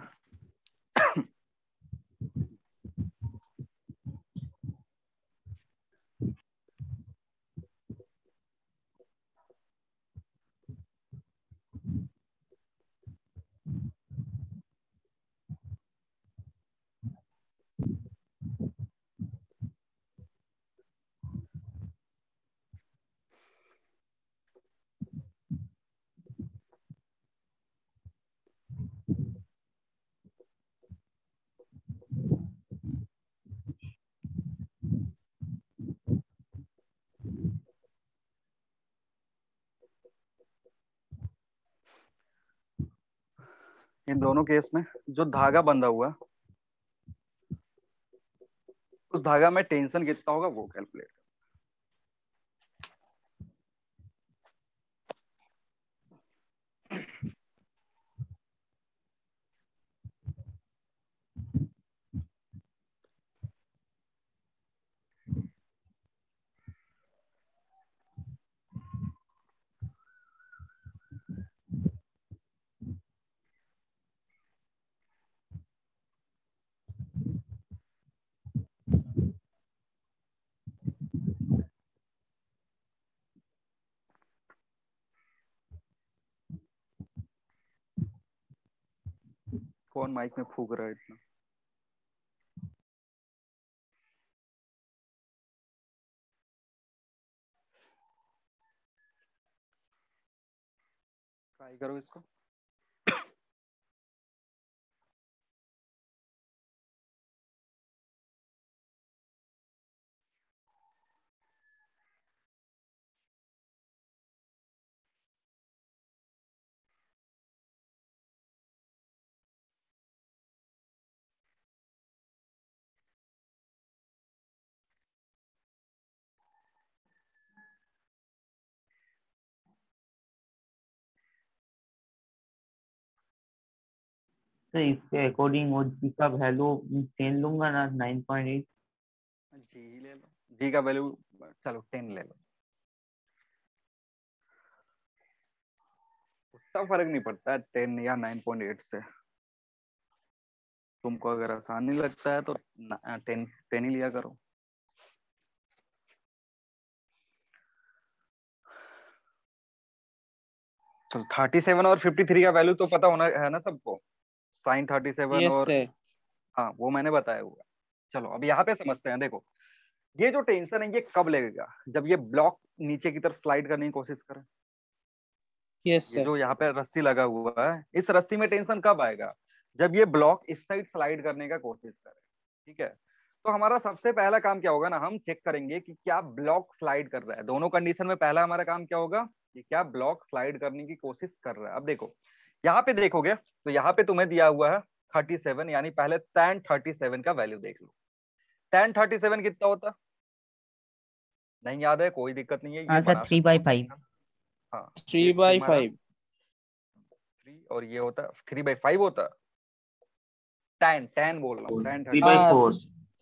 इन दोनों केस में जो धागा बंधा हुआ, उस धागा में टेंशन कितना होगा वो कैलकुलेट। कौन माइक में फूक रहा है इतना? ट्राई करो इसको। तो इसके अकॉर्डिंग वो जी का वैल्यू 10 लूंगा ना, 9.8। जी ले लो, जी का वैल्यू चलो 10 ले लो, उतना फर्क नहीं पड़ता है 10 या 9.8 से। तुमको अगर आसान नहीं लगता है तो 10 ही लिया करो। चलो 37 और 53 का वैल्यू तो पता होना है ना सबको, साइन 37 यस और सर। हाँ वो मैंने बताया हुआ। चलो अब यहाँ पे समझते हैं। देखो ये जो टेंशन है ये कब लगेगा, जब ये ब्लॉक नीचे की तरफ स्लाइड करने की कोशिश करे। यस ये सर। जो यहाँ पे रस्सी लगा हुआ है, इस रस्सी में टेंशन कब आएगा, जब ये ब्लॉक इस साइड स्लाइड करने का कोशिश करे। ठीक है, तो हमारा सबसे पहला काम क्या होगा ना, हम चेक करेंगे कि क्या ब्लॉक स्लाइड कर रहा है। दोनों कंडीशन में पहला हमारा काम क्या होगा कि क्या ब्लॉक स्लाइड करने की कोशिश कर रहा है। अब देखो यहाँ पे देखोगे तो यहाँ पे तुम्हें दिया हुआ है 37, यानी पहले tan 37 का वैल्यू देख लो। tan 37 कितना होता है, नहीं याद है कोई दिक्कत नहीं है, ये हाँ सर, बना 3/5। हाँ 3/5। 3 और ये होता है 3/5 होता है। tan बोल रहा हूँ, tan 3/4।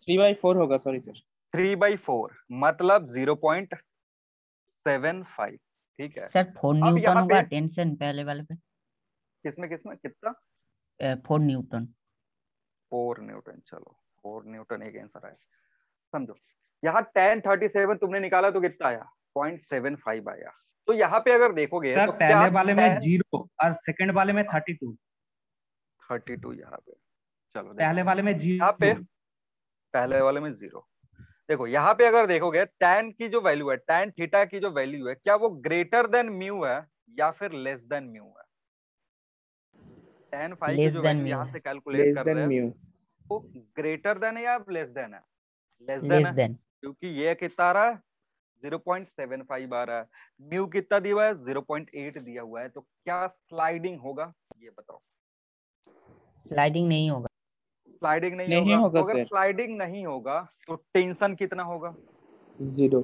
3/4 होगा, सॉरी सर। 3/4 मतलब 0.75। ठीक है, सर 4 अब न्यूटन यहाँ होगा पे टेंशन पहले वाले पे। किसमें किसमें कितना, 4 न्यूटन। 4 न्यूटन। चलो 4 न्यूटन एक आंसर है। समझो यहाँ tan 37 तुमने निकाला तो कितना आया, 0.75 आया। तो यहाँ पे अगर देखोगे सर तो क्या पहले वाले में tan 0 और सेकंड वाले में 32। 32 यहाँ पे, चलो देखो पहले वाले में यहाँ पे 0। पहले वाले में 0। देखो यहाँ पे अगर देखोगे tan की जो वैल्यू है, tan थीटा की जो वैल्यू है, क्या वो ग्रेटर देन म्यू है या फिर लेस देन म्यू है। tan फाइव की लेस जो देन वैल्यू म्यू यहाँ है। से कैलकुलेट लेस कर देन रहे हैं म्यू। वो ग्रेटर देन है या लेस देन है, लेस देन लेस है, देन। क्योंकि ये कितना आ रहा है 0.75 आ रहा है, म्यू कितना दिया हुआ है 0.8 दिया हुआ है। तो क्या स्लाइडिंग होगा ये बताओ। स्लाइडिंग नहीं होगा। स्लाइडिंग नहीं नहीं होगा, होगा तो अगर सर। स्लाइडिंग नहीं होगा तो टेंशन कितना होगा, 0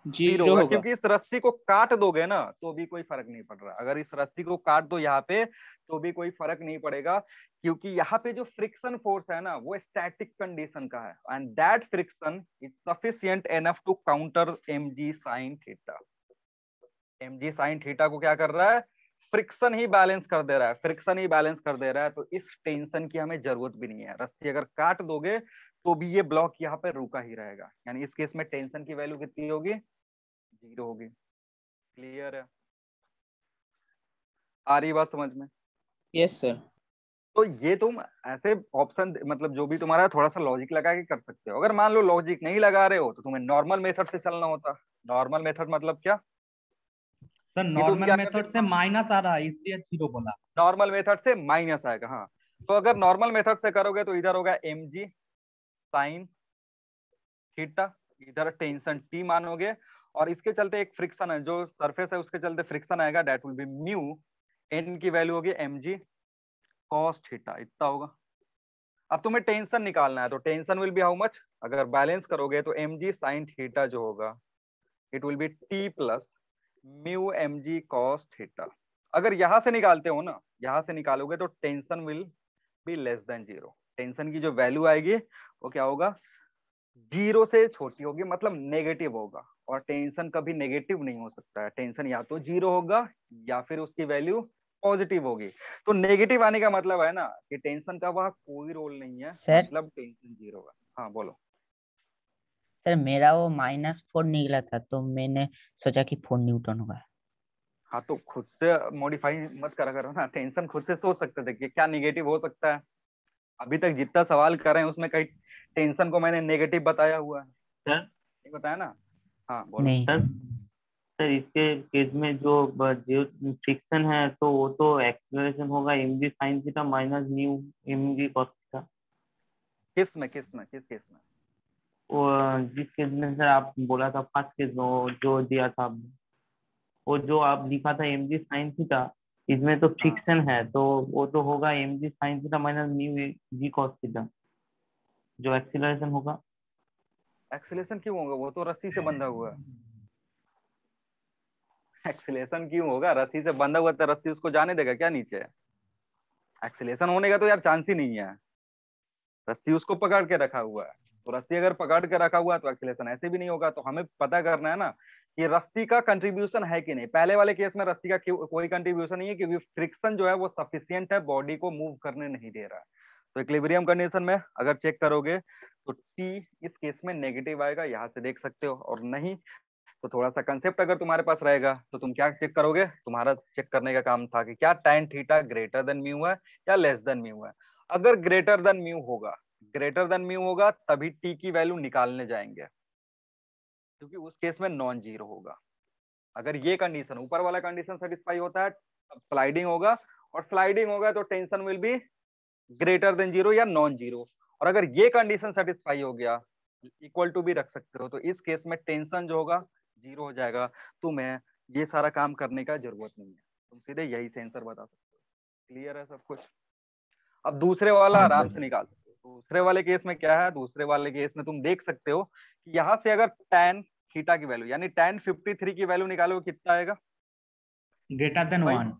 0 0 होगा, होगा। क्योंकि इस रस्सी को काट दोगे ना तो भी कोई फर्क नहीं पड़ रहा। अगर इस रस्सी को काट दो यहाँ पे तो भी कोई फर्क नहीं पड़ेगा, क्योंकि यहाँ पे जो फ्रिक्शन फोर्स है ना वो स्टैटिक कंडीशन का है, and that friction is sufficient enough to counter mg sin theta. mg sin theta को क्या कर रहा है, फ्रिक्शन ही बैलेंस कर दे रहा है, फ्रिक्शन ही बैलेंस कर दे रहा है। तो इस टेंशन की हमें जरूरत भी नहीं है। रस्सी अगर काट दोगे तो भी ये ब्लॉक यहाँ पे रुका ही रहेगा, यानी इस केस में टेंशन की वैल्यू कितनी होगी, 0 होगी। क्लियर है, आ रही बात समझ में। Yes sir. तो ये तुम ऐसे ऑप्शन मतलब जो भी तुम्हारा थोड़ा सा लॉजिक लगा के कर सकते हो। अगर मान लो लॉजिक नहीं लगा रहे हो तो तुम्हें नॉर्मल मेथड से चलना होता। नॉर्मल मेथड मतलब क्या, सर कि तुम नॉर्मल क्या करते, मेथड से माइनस आ रहा है इसलिए 0 बोला। नॉर्मल मेथड से माइनस आएगा। हाँ, तो अगर नॉर्मल मेथड से करोगे तो इधर होगा mg sin थीटा, इधर टेंशन t मानोगे, और इसके चलते एक फ्रिक्शन है जो सरफेस है उसके चलते फ्रिक्शन आएगा, that will be mu. n की वैल्यू होगी mg cos थीटा, इतना होगा। अब तुम्हें टेंशन निकालना है तो tension will be how much, अगर बैलेंस करोगे तो mg sin थीटा जो होगा it will B t plus mu mg cos theta. अगर यहां से निकालते हो ना, यहां से निकालोगे तो tension will be less than 0। Tension की जो वैल्यू आएगी वो क्या होगा, 0 से छोटी होगी, मतलब नेगेटिव होगा। और टेंशन कभी नेगेटिव नहीं हो सकता है, टेंशन या तो 0 होगा या फिर उसकी वैल्यू पॉजिटिव होगी। तो नेगेटिव आने का मतलब है ना कि टेंशन का वह कोई रोल नहीं है, सर मतलब टेंशन 0 है। हाँ बोलो। सर मेरा वो -4 निकला था तो मैंने सोचा कि 4 न्यूटन होगा। हाँ तो खुद से मॉडिफाई मत करा करो ना, टेंशन खुद से सोच सकते थे कि क्या निगेटिव हो सकता है। अभी तक जितना सवाल कर रहे हैं उसमें कहीं टेंशन को मैंने नेगेटिव बताया हुआ है, सर नहीं बताया ना। हाँ बोलो। नहीं। सर सर इसके केस में जो जो फ्रिक्शन है तो वो तो एक्सेलरेशन होगा m g sine theta minus mu m g cos theta. किस केस में? वो जिस केस में सर आप बोला था फर्स्ट केस जो दिया था आपने, वो जो आप लिखा था एम जी साइन थीटा, इसमें तो हाँ, फ्रिक्शन है तो वो तो होगा m g sine theta minus mu g cos theta जो एक्सीलरेशन होगा। एक्सीलरेशन क्यों होगा? वो तो रस्सी से बंधा हुआ है। एक्सीलरेशन क्यों होगा? रस्सी से बंधा हुआ तो रस्सी उसको जाने देगा क्या नीचे? एक्सीलरेशन होने का तो यार चांस ही नहीं है। रस्सी उसको पकड़ के रखा हुआ है, तो रस्सी अगर पकड़ के रखा हुआ है तो एक्सीलरेशन ऐसे भी नहीं होगा। तो हमें पता करना है ना कि रस्सी का कंट्रीब्यूशन है कि नहीं। पहले वाले केस में रस्सी का कोई कंट्रीब्यूशन नहीं है, क्योंकि फ्रिक्शन जो है वो सफिशियंट है, बॉडी को मूव करने नहीं दे रहा है। तो इक्विलिब्रियम कंडीशन में अगर चेक करोगे तो टी इस केस में नेगेटिव आएगा, यहाँ से देख सकते हो। और नहीं तो थोड़ा सा कंसेप्ट अगर तुम्हारे पास रहेगा तो तुम क्या चेक करोगे? तुम्हारा चेक करने का काम था कि क्या tan theta greater than mu है या लेस देन म्यू है। अगर ग्रेटर देन म्यू होगा तभी टी की वैल्यू निकालने जाएंगे, क्योंकि उस केस में नॉन जीरो होगा। अगर ये कंडीशन, ऊपर वाला कंडीशन सेटिस्फाई होता है तब स्लाइडिंग होगा, और स्लाइडिंग होगा तो tension will be greater than zero या नॉन जीरो। और अगर ये कंडीशन सेटिस्फाई हो गया, इक्वल टू भी रख सकते हो, तो इस केस में टेंशन जो होगा जीरो हो जाएगा। तुम्हें ये सारा काम करने का जरूरत नहीं है, तुम सीधे यही से आंसर बता सकते हो। क्लियर है सब कुछ? अब दूसरे वाला हाँ आराम सर। से निकाल सकते हो। दूसरे वाले केस में क्या है? दूसरे वाले केस में तुम देख सकते हो कि यहाँ से अगर tan थीटा की वैल्यू यानी tan 53 की वैल्यू निकालो, कितना आएगा? Greater than 4 one.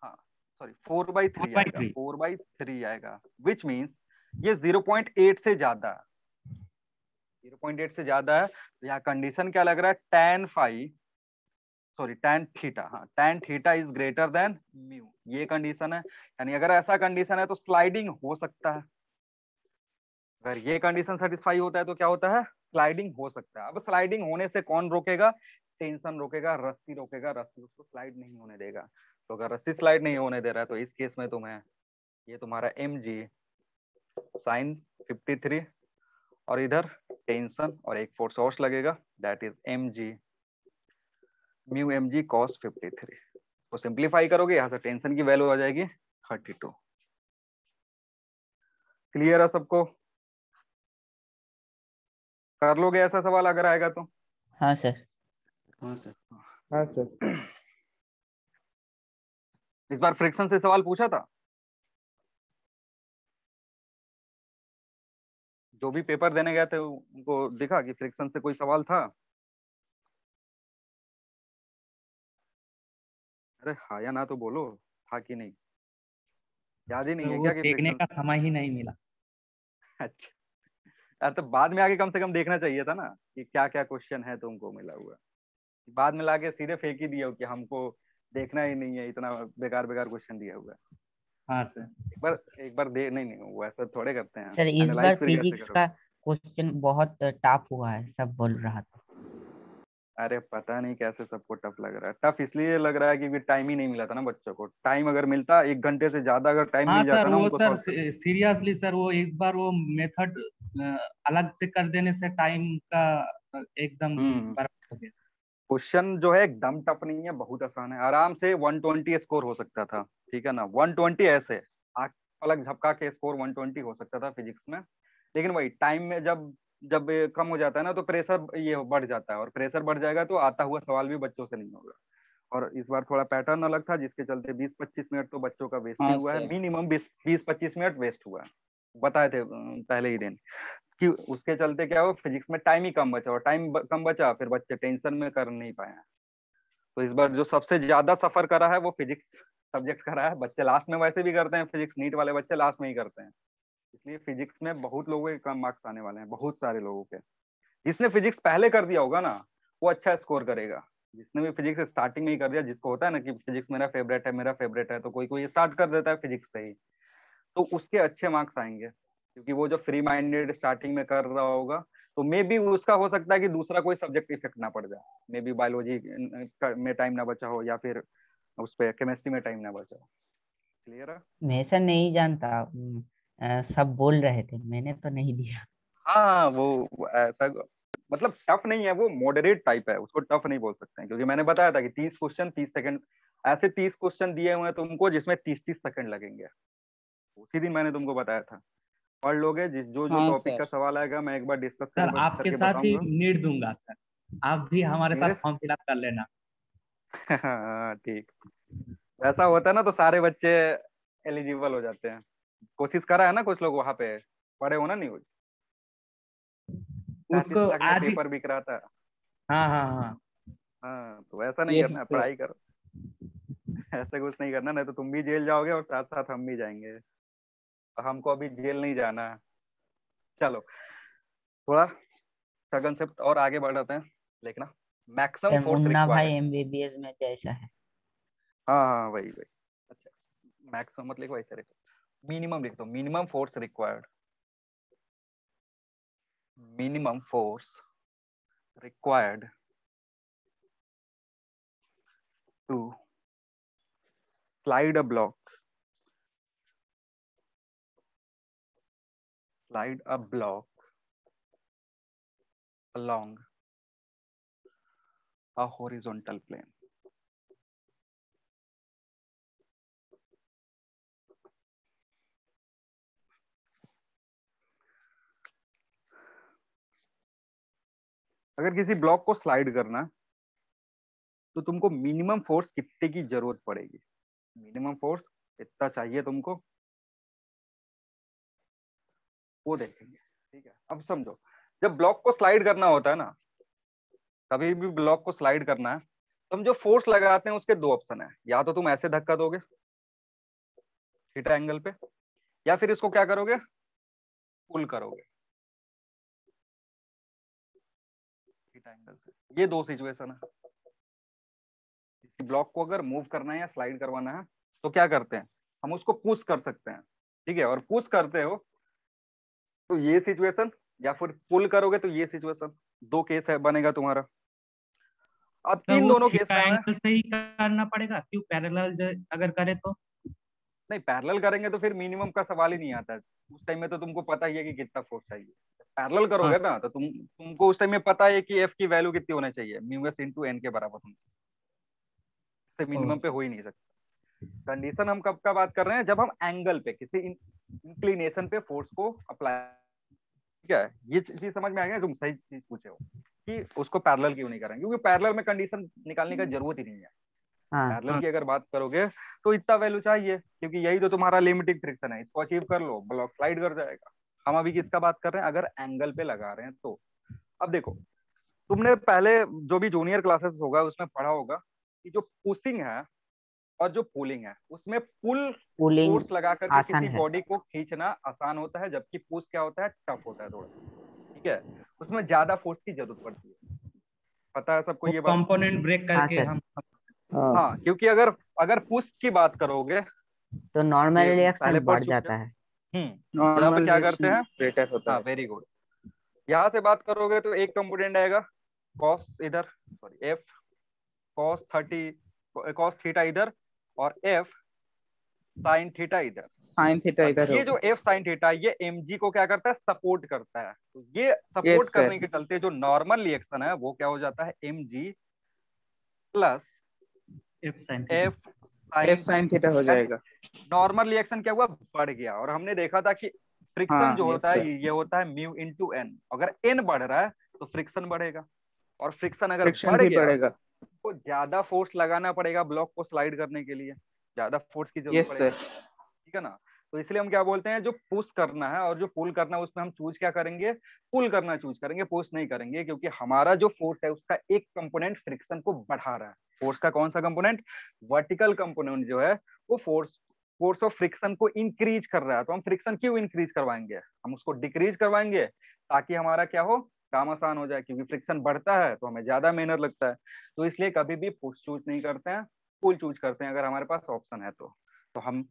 हाँ सॉरी 4/3 आएगा, 4/3। 4/3 आएगा, विच मीन्स ये 0.8 से ज्यादा है। 0.8 से ज्यादा है, तो यहाँ कंडीशन क्या लग रहा है? tan थीटा, हाँ tan theta is greater than mu, ये कंडीशन है। यानी अगर ऐसा कंडीशन है तो स्लाइडिंग हो सकता है। अगर ये कंडीशन सेटिस्फाई होता है तो क्या होता है? स्लाइडिंग हो सकता है। अब स्लाइडिंग होने से कौन रोकेगा? टेंशन रोकेगा, रस्सी रोकेगा, रस्सी उसको स्लाइड नहीं होने देगा। तो अगर रस्सी स्लाइड नहीं होने दे रहा है तो इस केस में तुम्हें ये तुम्हारा एम जी साइन 53 और इधर टेंशन और एक फोर्स और लगेगा, that is m g mu m g cos 53। इसको सिंप्लीफाई करोगे, यहाँ से टेंशन की वैल्यू आ जाएगी 32। क्लियर है सबको? कर लोगे ऐसा सवाल अगर आएगा तो? हाँ सर। हाँ सर। हाँ सर। इस बार फ्रिक्शन से सवाल पूछा था? जो भी पेपर देने गए थे उनको दिखा कि फ्रिक्शन से कोई सवाल था? अरे हाँ या ना तो बोलो, था कि नहीं? याद ही नहीं तो है वो क्या कि देखने फ्रिक्शन? का समय ही नहीं मिला। अच्छा यार, तो बाद में आके कम से कम देखना चाहिए था ना कि क्या क्या क्वेश्चन है तुमको मिला हुआ। बाद में लाके सीधे फेंक ही दिया हो कि हमको देखना ही नहीं है, इतना बेकार बेकार क्वेश्चन दिया हुआ है। हाँ सर। एक बार दे, नहीं नहीं वो ऐसा थोड़े करते हैं, सर इस बार एनालाइज फिर कैसे फिजिक्स करोगे? का क्वेश्चन बहुत टफ हुआ है, सब बोल रहा था। अरे पता नहीं कैसे सबको टफ लग रहा है। टफ इसलिए लग रहा है क्योंकि टाइम ही नहीं मिला था ना बच्चों को। टाइम अगर मिलता, 1 घंटे से ज्यादा अगर टाइम हाँ मिल सर, जाता ना वो उनको सर सॉल्व करने। सीरियसली सर, वो इस बार वो मेथड अलग से कर देने से टाइम का एकदम हम्म बर्बाद हो गया। क्वेश्चन जो है एकदम टफ नहीं है, बहुत आसान है। आराम से 120 स्कोर हो सकता था, ठीक है ना? 120 ऐसे आंख पलक झपका के स्कोर 120 हो सकता था फिजिक्स में। लेकिन वही टाइम में जब जब ये कम हो जाता है ना तो प्रेशर ये बढ़ जाता है, और प्रेशर बढ़ जाएगा तो आता हुआ सवाल भी बच्चों से नहीं होगा। और इस बार थोड़ा पैटर्न अलग था, जिसके चलते 20-25 मिनट तो बच्चों का वेस्ट ही हाँ हुआ है। सर। मिनिमम 20-25 मिनट वेस्ट हुआ है, बताए थे पहले ही दिन कि उसके चलते क्या हुआ, फिजिक्स में टाइम ही कम बचा, और टाइम कम बचा फिर बच्चे टेंशन में कर नहीं पाए हैं। तो इस बार जो सबसे ज्यादा सफर करा है वो फिजिक्स सब्जेक्ट करा है। बच्चे लास्ट में वैसे भी करते हैं, फिजिक्स नीट वाले बच्चे लास्ट में ही करते हैं, इसलिए फिजिक्स में बहुत लोगों के कम मार्क्स आने वाले हैं, बहुत सारे लोगों के। जिसने फिजिक्स पहले कर दिया होगा ना वो अच्छा स्कोर करेगा। जिसने भी फिजिक्स स्टार्टिंग में ही कर दिया, जिसको होता है ना कि फिजिक्स मेरा फेवरेट है, तो कोई कोई स्टार्ट कर देता है फिजिक्स से ही, तो उसके अच्छे मार्क्स आएंगे। क्योंकि वो जो फ्री माइंडेड स्टार्टिंग में कर रहा होगा, तो मे बी उसका हो सकता है कि दूसरा कोई सब्जेक्ट इफेक्ट ना पड़ जाए। मे बी बायोलॉजी में टाइम ना बचा हो, या फिर उस पे केमिस्ट्री में टाइम ना बचा हो। क्लियर है? मैं ऐसा नहीं जानता, सब बोल रहे थे, मैंने तो नहीं दिया। हाँ वो ऐसा मतलब टफ नहीं है, वो मॉडरेट टाइप है, उसको टफ नहीं बोल सकते हैं, क्योंकि मैंने बताया था कि 30 क्वेश्चन 30 सेकंड, ऐसे 30 क्वेश्चन दिए हुए हैं तुमको जिसमें 30-30 सेकंड लगेंगे। उसी दिन मैंने तुमको बताया था। पढ़ लोगे, जिस जो जो हाँ टॉपिक सर। का सवाल आएगा मैं एक बार डिस्कस सर आपके करके साथ ही बताऊंगा। नीड दूंगा सर, आप भी हमारे मेरे साथ फॉर्म फिलअप कर लेना। हाँ ठीक, वैसा होता है ना तो सारे बच्चे एलिजिबल हो जाते हैं। कोशिश करा है ना कुछ लोग, वहां पे पढ़े हो ना न्यूज, 35 उसको लाख में आज ही, पेपर बिक रहा था। हाँ हाँ हाँ। हाँ तो ऐसा नहीं यस करना है, सर। पढ़ाई करो। ऐसा कुछ नहीं करना, नहीं तो तुम भी जेल जाओगे और साथ साथ हम भी जाएंगे, तो हमको अभी जेल नहीं जाना है। चलो थोड़ा सा कंसेप्ट और आगे बढ़ाते हैं, लेकिन मैक्सिमम सर फोर्स मुन्ना भाई रिक्वायर्ड। एमबीबीएस में जैसा है। हाँ हाँ वही वही। अच्छा, मैक्सिमम मत लिखो, ऐसे लिखो, मिनिमम लिख दो, minimum force required, minimum force required to slide a block, slide a block along a horizontal plane. अगर किसी ब्लॉक को स्लाइड करना है, तो तुमको मिनिमम फोर्स कितने की जरूरत पड़ेगी, मिनिमम फोर्स कितना चाहिए तुमको, वो देखेंगे। ठीक है, अब समझो, जब ब्लॉक को स्लाइड करना होता है ना, कभी भी ब्लॉक को स्लाइड करना है, तो हम जो फोर्स लगाते हैं उसके दो ऑप्शन है, या तो तुम ऐसे धक्का दोगे थीटा एंगल पे, या फिर इसको क्या करोगे, पुल करोगे थीटा एंगल से। ये दो सिचुएशन है। किसी ब्लॉक को अगर मूव करना है या स्लाइड करवाना है तो क्या करते हैं, हम उसको पुश कर सकते हैं। ठीक है, और पुश करते हो तो ये सिचुएशन, या फिर पुल करोगे तो ये सिचुएशन, दो केस है बनेगा तुम्हारा। अब सर इन वो दोनों केस थीटा में हमें, एंगल से ही करना पड़ेगा, क्यों पैरेलल अगर करे तो? नहीं पैरेलल करेंगे तो फिर मिनिमम का सवाल ही नहीं आता है। उस टाइम में तो तुमको पता ही है कि कितना फोर्स चाहिए। पैरेलल हाँ करोगे ना तो तुमको उस टाइम में पता है कि एफ की वैल्यू कितनी होनी चाहिए, म्यू एस इंटू एन के बराबर होनी चाहिए, इससे मिनिमम पे हो ही नहीं सकता। कंडीशन हम कब का बात कर रहे हैं, जब हम एंगल पे किसी इंक्लिनेशन पे फोर्स को अप्लाई। ठीक है, ये चीज समझ में आ गया, तुम सही चीज पूछे हो कि उसको पैरेलल क्यों नहीं करेंगे, क्योंकि पैरेलल में कंडीशन निकालने का जरूरत ही नहीं है। हाँ पैरेलल की अगर बात करोगे तो इतना वैल्यू चाहिए, क्योंकि यही तो तुम्हारा लिमिटिंग फ्रिक्शन है, इसको अचीव कर लो ब्लॉक स्लाइड कर जाएगा। हम अभी किसका बात कर रहे हैं, अगर एंगल पे लगा रहे हैं तो। अब देखो, तुमने पहले जो भी जूनियर क्लासेस होगा उसमें पढ़ा होगा कि जो पुशिंग है और जो पुलिंग है, उसमें पुल पुलिंग फोर्स लगा करके आसान किसी है। बॉडी को खींचना आसान होता है, जबकि पुश क्या होता है, टफ होता है थोड़ा। ठीक है, उसमें ज्यादा फोर्स की जरूरत पड़ती है। पता है सबको वो ये बात। कंपोनेंट ब्रेक हाँ करके सर, हम। हाँ हाँ, क्योंकि अगर अगर पुश की बात करोगे, तो नॉर्मल ये पहले रिएक्शन पढ़ बढ़ चुके जाता हो। है। यहाँ पे नॉर्मल क्या करते रिएक्शन हैं, ग्रेटर होता हाँ है। वेरी गुड, यहाँ से बात करोगे तो एक कंपोनेंट आएगा कॉस इधर, सॉरी एफ कॉस थीटा इधर, और एफ साइन थीटा इधर। साइन थीटा और इधर ये होगा। जो एफ साइन थीटा, ये एम जी को क्या करता है, सपोर्ट करता है। तो ये यस सपोर्ट करने सर। के चलते जो नॉर्मल रिएक्शन है वो क्या हो जाता है, m g plus F sine theta. F F sine, sine theta हो यानी जाएगा। नॉर्मल रिएक्शन क्या हुआ, बढ़ गया। और हमने देखा था कि फ्रिक्शन हाँ जो यस होता है सर। ये होता है म्यू इंटू एन, अगर एन बढ़ रहा है तो फ्रिक्शन बढ़ेगा, और फ्रिक्शन अगर फ्रिक्शन बढ़ भी गया बढ़ेगा। तो ज्यादा फोर्स लगाना पड़ेगा ब्लॉक को स्लाइड करने के लिए, ज्यादा फोर्स की जरूरत यस पड़ेगी। सर। ठीक है ना, तो इसलिए हम क्या बोलते हैं, जो पुश करना है और जो पुल करना है उसमें हम चूज क्या करेंगे, पुल करना चूज करेंगे, पुश नहीं करेंगे, क्योंकि हमारा जो फोर्स है उसका एक कंपोनेंट फ्रिक्शन को बढ़ा रहा है। फोर्स का कौन सा कंपोनेंट, वर्टिकल कंपोनेंट जो है वो फोर्स ऑफ फ्रिक्शन को इंक्रीज कर रहा है। तो हम फ्रिक्शन क्यों इंक्रीज करवाएंगे, हम उसको डिक्रीज करवाएंगे ताकि हमारा क्या हो, काम आसान हो जाए, क्योंकि फ्रिक्शन बढ़ता है तो हमें ज्यादा मेहनत लगता है। तो इसलिए कभी भी पुश चूज नहीं करते हैं, पुल चूज करते हैं अगर हमारे पास ऑप्शन है तो हम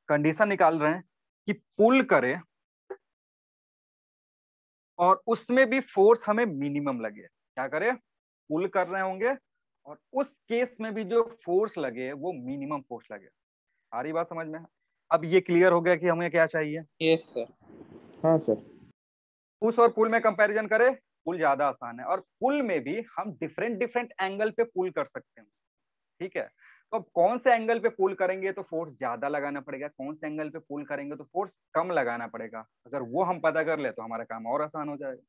कंडीशन निकाल रहे हैं कि पुल करे और उसमें भी फोर्स हमें मिनिमम लगे। क्या करे, पुल कर रहे होंगे और उस केस में भी जो फोर्स लगे वो मिनिमम फोर्स लगे। आ रही बात समझ में। अब ये क्लियर हो गया कि हमें क्या चाहिए। Yes sir. हाँ सर। पुश और पुल में कंपैरिजन करें पुल ज्यादा आसान है, और पुल में भी हम डिफरेंट डिफरेंट एंगल पे पुल कर सकते हैं, ठीक है। तो अब कौन से एंगल पे पुल करेंगे तो फोर्स ज्यादा लगाना पड़ेगा, कौन से एंगल पे पुल करेंगे तो फोर्स कम लगाना पड़ेगा, अगर वो हम पता कर ले तो हमारा काम और आसान हो जाएगा।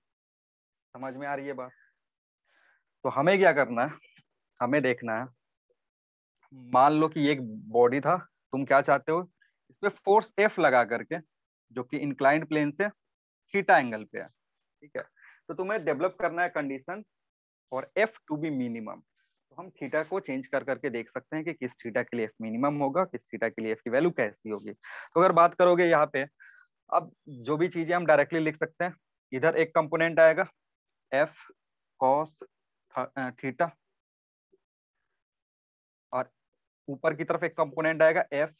समझ में आ रही है बात? तो हमें क्या करना है, हमें देखना है, मान लो कि एक बॉडी था, तुम क्या चाहते हो, इस पे फोर्स एफ लगा करके, जो कि इंक्लाइंड प्लेन से थीटा एंगल पे है, ठीक है। तो तुम्हें डेवलप करना है condition for F to be minimum. तो हम थीटा को चेंज कर करके देख सकते हैं कि किस थीटा के लिए एफ मिनिमम होगा, किस थीटा के लिए एफ की वैल्यू कैसी होगी। तो अगर बात करोगे यहाँ पे, अब जो भी चीजें हम डायरेक्टली लिख सकते हैं, इधर एक कंपोनेंट आएगा एफ कॉस थीटा, और ऊपर की तरफ एक कंपोनेंट आएगा एफ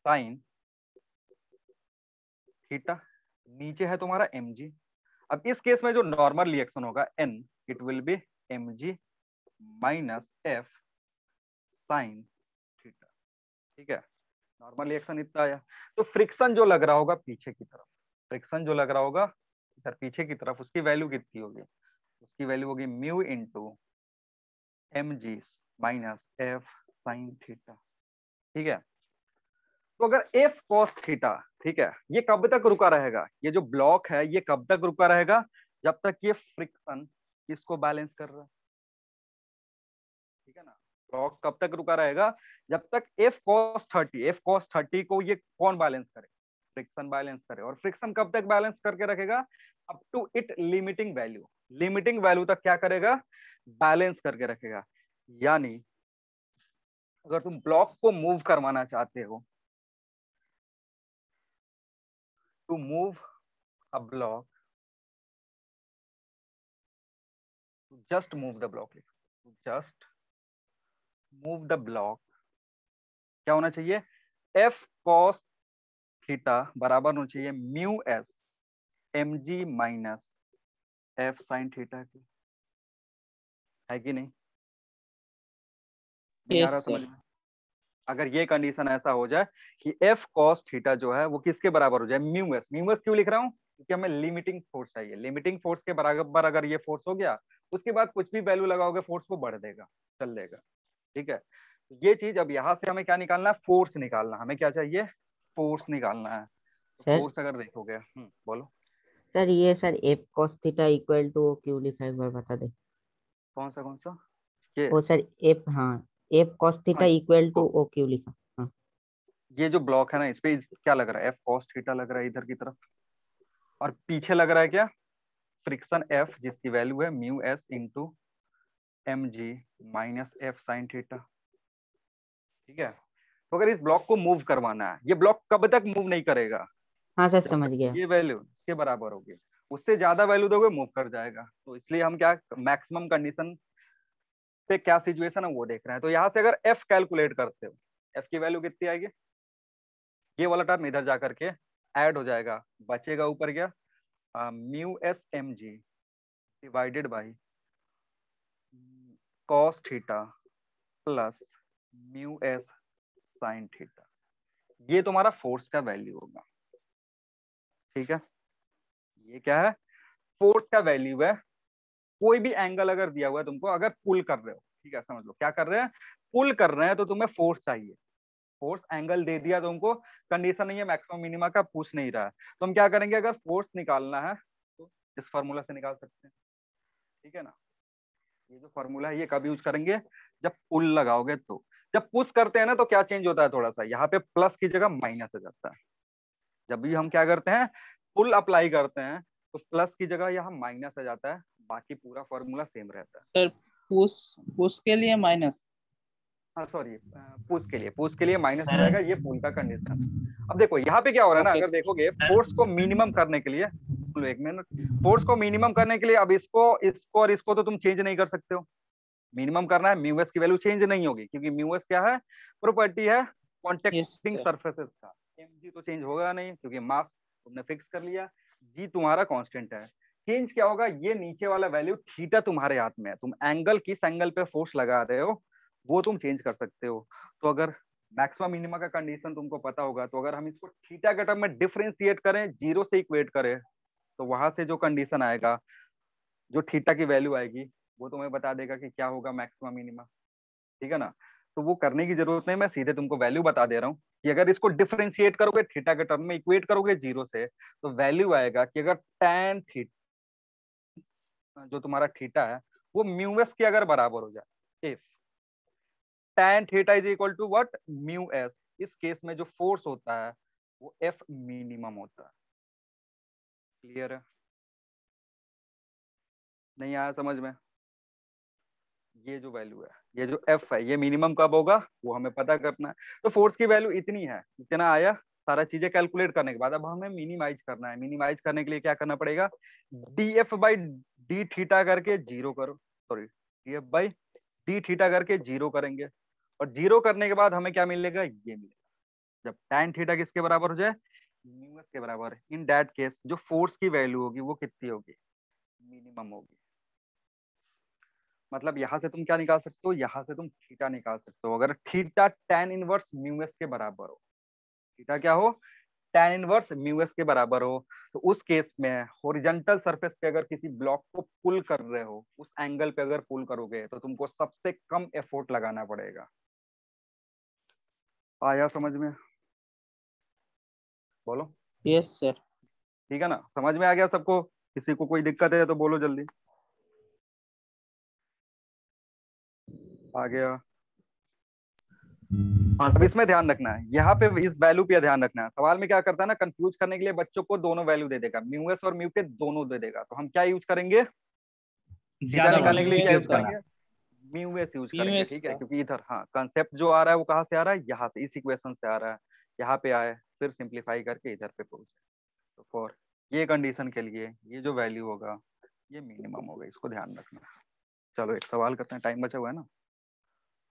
साइन थीटा, नीचे है तुम्हारा एम जी। अब इस केस में जो नॉर्मल रिएक्शन होगा N, it will be m ji minus F sine theta, ठीक है। नॉर्मल रिएक्शन इतना आया। तो फ्रिक्शन जो लग रहा होगा पीछे की तरफ, फ्रिक्शन जो लग रहा होगा इधर पीछे की तरफ, उसकी वैल्यू कितनी होगी, उसकी वैल्यू होगी mu into M G minus F sine theta, ठीक है। तो अगर एफ कॉस थीटा, ठीक है, ये कब तक रुका रहेगा, ये जो ब्लॉक है ये कब तक रुका रहेगा, जब तक ये फ्रिक्शन इसको बैलेंस कर रहा है, ठीक है ना। ब्लॉक कब तक रुका रहेगा, जब तक एफ कॉस थर्टी को ये कौन बैलेंस करे, फ्रिक्शन बैलेंस करे। और फ्रिक्शन कब तक बैलेंस करके रखेगा, up to it limiting value, limiting value तक क्या करेगा, बैलेंस करके रखेगा। यानी अगर तुम ब्लॉक को मूव करवाना चाहते हो, to move a block, just move the block, just move the block, क्या होना चाहिए, एफ कॉस थीटा बराबर होना चाहिए म्यू एस एम जी माइनस एफ साइन थीटा की, है कि नहीं? नहीं आ यस रहा सर। समझ में? अगर ये कंडीशन ऐसा हो जाए कि एफ कॉस थीटा जो है वो किसके बराबर हो जाए, म्यू एस। म्यू एस क्यों लिख रहा हूँ, क्योंकि हमें लिमिटिंग फोर्स चाहिए, लिमिटिंग फोर्स के बराबर अगर ये फोर्स हो गया, उसके बाद कुछ भी वैल्यू लगाओगे फोर्स को बढ़ देगा, चल देगा, ठीक है। तो ये चीज, अब यहाँ से हमें क्या निकालना है, फोर्स निकालना, हमें क्या चाहिए, फोर्स निकालना है। तो सर फोर्स अगर देखोगे, बोलो सर ये sir F cos theta equal to क्यों लिखा है, एक बार बता दे। कौन सा ये, वो सर एफ, हाँ, एफ कॉस थीटा हाँ, इक्वल टू ओ क्यों लिखा। हाँ ये जो ब्लॉक है ना, इस पे क्या लग रहा है, एफ कॉस थीटा लग रहा है इधर की तरफ, और पीछे लग रहा है क्या, फ्रिक्शन एफ, जिसकी वैल्यू है mu S into M G minus F sine theta, ठीक है। तो अगर इस ब्लॉक को मूव करवाना है, ये ब्लॉक कब तक मूव नहीं करेगा, हाँ सर, जब समझ तक गया। ये वैल्यू इसके बराबर होगी, उससे ज्यादा वैल्यू दोगे मूव कर जाएगा। तो इसलिए हम क्या, मैक्सिमम कंडीशन पे क्या सिचुएशन है वो देख रहे हैं। तो यहाँ से अगर एफ कैलकुलेट करते हो, एफ की वैल्यू कितनी आएगी, ये वाला टर्म इधर जा करके ऐड हो जाएगा, बचेगा ऊपर क्या, mu S M ji divided by cos theta plus mu S sine theta, ये तुम्हारा फोर्स का वैल्यू होगा, ठीक है। ये क्या है, फोर्स का वैल्यू है। कोई भी एंगल अगर दिया हुआ है तुमको, अगर पुल कर रहे हो, ठीक है, समझ लो क्या कर रहे हैं, पुल कर रहे हैं, तो तुम्हें फोर्स चाहिए, फोर्स एंगल दे दिया तुमको, कंडीशन नहीं है मैक्सिमम मिनिमा का, पूछ नहीं रहा है, तो हम क्या करेंगे, अगर फोर्स निकालना है तो इस फॉर्मूला से निकाल सकते हैं, ठीक है ना। ये जो फॉर्मूला है ये कब यूज करेंगे, जब पुल लगाओगे। तो जब पुश करते हैं ना, तो क्या चेंज होता है, थोड़ा सा यहाँ पे प्लस की जगह माइनस हो जाता है। जब भी हम क्या करते हैं, पुल अप्लाई करते हैं, तो प्लस की जगह यहाँ माइनस आ जाता है, बाकी पूरा फॉर्मूला सेम रहता है। सर पुश पुश के लिए माइनस। हाँ सॉरी, पुश के लिए माइनस हो जाएगा, ये पुल का कंडीशन। अब देखो यहाँ पे क्या हो रहा है ना, ओके अगर देखोगे फोर्स को मिनिमम करने के लिए, सुन लो एक मिनट, फोर्स को मिनिमम करने के लिए, अब इसको इसको और इसको तो तुम चेंज नहीं कर सकते हो, मिनिमम करना है, म्यू एस की वैल्यू चेंज नहीं होगी, क्योंकि म्यू एस क्या है, प्रॉपर्टी है यस कॉन्टेक्टिंग सर। सरफेसेस का। एम जी तो चेंज होगा नहीं, क्योंकि मास तुमने फिक्स कर लिया, जी तुम्हारा कांस्टेंट है। चेंज क्या होगा, ये नीचे वाला वैल्यू थीटा तुम्हारे हाथ में है, तुम एंगल किस एंगल पे फोर्स लगा रहे हो वो तुम चेंज कर सकते हो। तो अगर मैक्सिमम मिनिमा का कंडीशन तुमको पता होगा, तो अगर हम इसको थीटा के टर्म में डिफरेंशिएट करें, जीरो से इक्वेट करें, तो वहां से जो कंडीशन आएगा जो थीटा की वैल्यू आएगी वो तुम्हें बता देगा कि क्या होगा मैक्सिमम मिनिमा, ठीक है ना। तो वो करने की जरूरत नहीं, मैं सीधे तुमको वैल्यू बता दे रहा हूँ कि अगर इसको डिफरेंशिएट करोगे थीटा के टर्म में, इक्वेट करोगे जीरो से, तो वैल्यू आएगा कि अगर tan थीटा जो तुम्हारा थीटा है वो म्यू एस के अगर बराबर हो जाए, if tan theta is equal to what, mu S, इस केस में जो फोर्स होता है वो एफ मिनिमम होता है। क्लियर है? नहीं आया समझ में? ये जो वैल्यू है, ये जो एफ है, ये मिनिमम कब होगा वो हमें पता करना है। तो फोर्स की वैल्यू इतनी है, इतना आया, सारा चीजें कैलकुलेट करने के बाद अब हमें मिनिमाइज करना है। मिनिमाइज करने के लिए क्या करना पड़ेगा, D F by D theta करके जीरो करो, sorry D F by D theta करके जीरो करेंगे, और जीरो करने के बाद हमें क्या मिलेगा, ये मिलेगा जब tan थीटा किसके बराबर हो जाए, म्यू एस के बराबर। इन दैट केस जो फोर्स की वैल्यू होगी वो कितनी होगी, मिनिमम होगी। मतलब यहां से तुम क्या निकाल सकते हो, यहां से तुम थीटा निकाल सकते हो। अगर theta tan inverse mu S के बराबर हो, थीटा क्या हो, tan इनवर्स म्यू एस के बराबर हो, तो उस केस में हॉरिजॉन्टल सरफेस पे अगर किसी ब्लॉक को पुल कर रहे हो, उस एंगल पे अगर पुल करोगे तो तुमको सबसे कम एफोर्ट लगाना पड़ेगा। आया समझ में? बोलो। Yes sir. ठीक है ना, समझ में आ गया सबको? किसी को कोई दिक्कत है तो बोलो जल्दी। आ गया? हाँ अब सर। इसमें ध्यान रखना है, यहाँ पे इस वैल्यू पे ध्यान रखना है। सवाल में क्या करता है ना, कंफ्यूज करने के लिए बच्चों को दोनों वैल्यू दे देगा, म्यू एस और म्यू के दोनों दे देगा। तो हम क्या यूज करेंगे, थीटा ज्यादा निकालने के लिए क्या म्यू यूज का करेंगे, म्यू एस यूज म्यू करेंगे, एस ठीक है। का क्योंकि इधर हाँ कंसेप्ट जो आ रहा है वो कहाँ से आ रहा है, यहाँ से, इस इक्वेशन से आ रहा है, यहाँ पे आए फिर सिंप्लीफाई करके इधर पे पहुंचे। तो फॉर ये कंडीशन के लिए ये जो वैल्यू होगा ये मिनिमम होगा, इसको ध्यान रखना। चलो एक सवाल करते हैं, टाइम बचा हुआ है ना?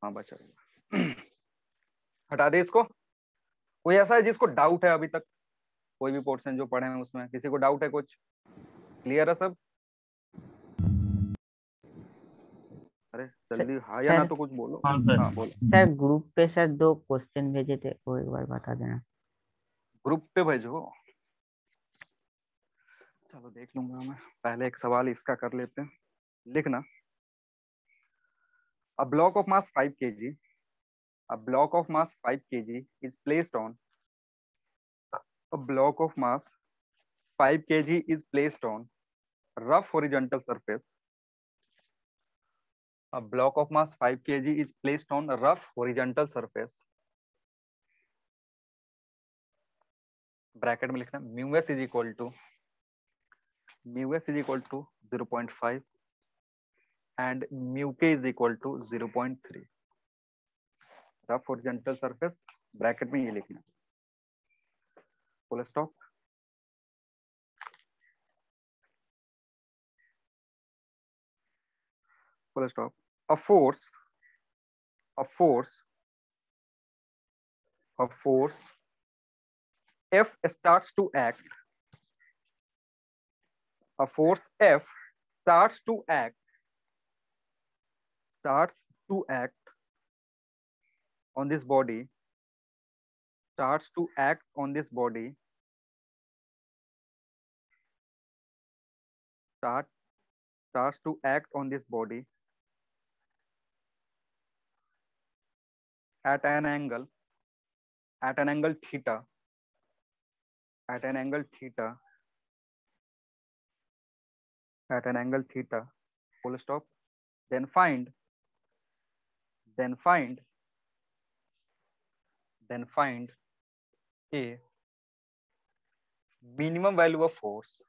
हाँ बचा हुआ है। हटा दे इसको। कोई ऐसा है जिसको डाउट है अभी तक, कोई भी पोर्शन जो पढ़े हैं उसमें किसी को डाउट है कुछ? क्लियर है सब? अरे जल्दी हाँ या ना सर तो कुछ बोलो। हाँ सर। हाँ बोलो। सर ग्रुप पे सर 2 क्वेश्चन भेजे थे, वो एक बार बता देना। ग्रुप पे भेजो, चलो देख लूंगा मैं। पहले एक सवाल इसका कर लेते हैं, लिखना। A block of mass 5 kg, a block of mass 5 kg is placed on, a block of mass 5 kg is placed on rough horizontal surface. A block of mass 5 kg is placed on a rough horizontal surface. Bracket में लिखना mu S is equal to 0.5 and mu k is equal to 0.3. Rough horizontal surface, bracket में ये लिखना, full stop. full stop. A force, a force, a force F starts to act. A force F starts to act, starts to act on this body, starts to act on this body, starts to act on this body at an angle, at an angle theta, at an angle theta, at an angle theta, full stop. Then find, then find, then find a minimum value of force,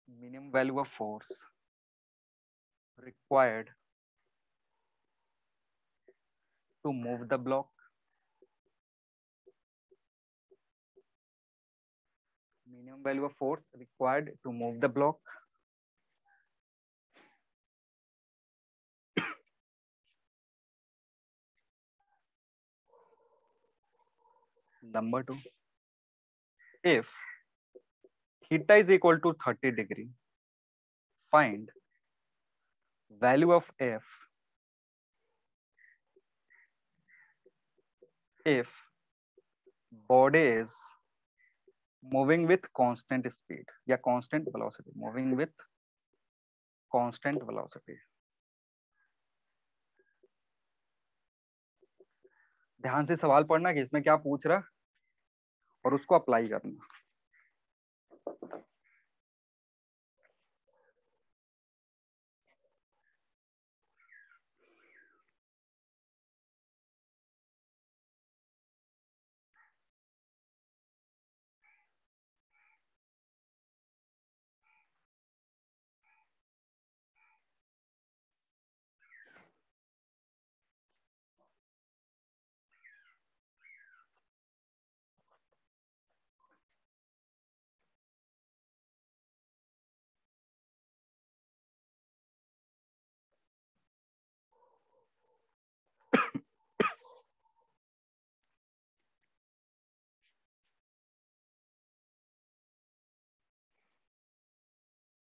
minimum value of force required to move the block, minimum value of force required to move the block. Number 2, if theta is equal to 30 degree, find value of F if body is moving with constant speed या constant velocity, moving with constant velocity. ध्यान से सवाल पढ़ना कि इसमें क्या पूछ रहा है और उसको अप्लाई करना।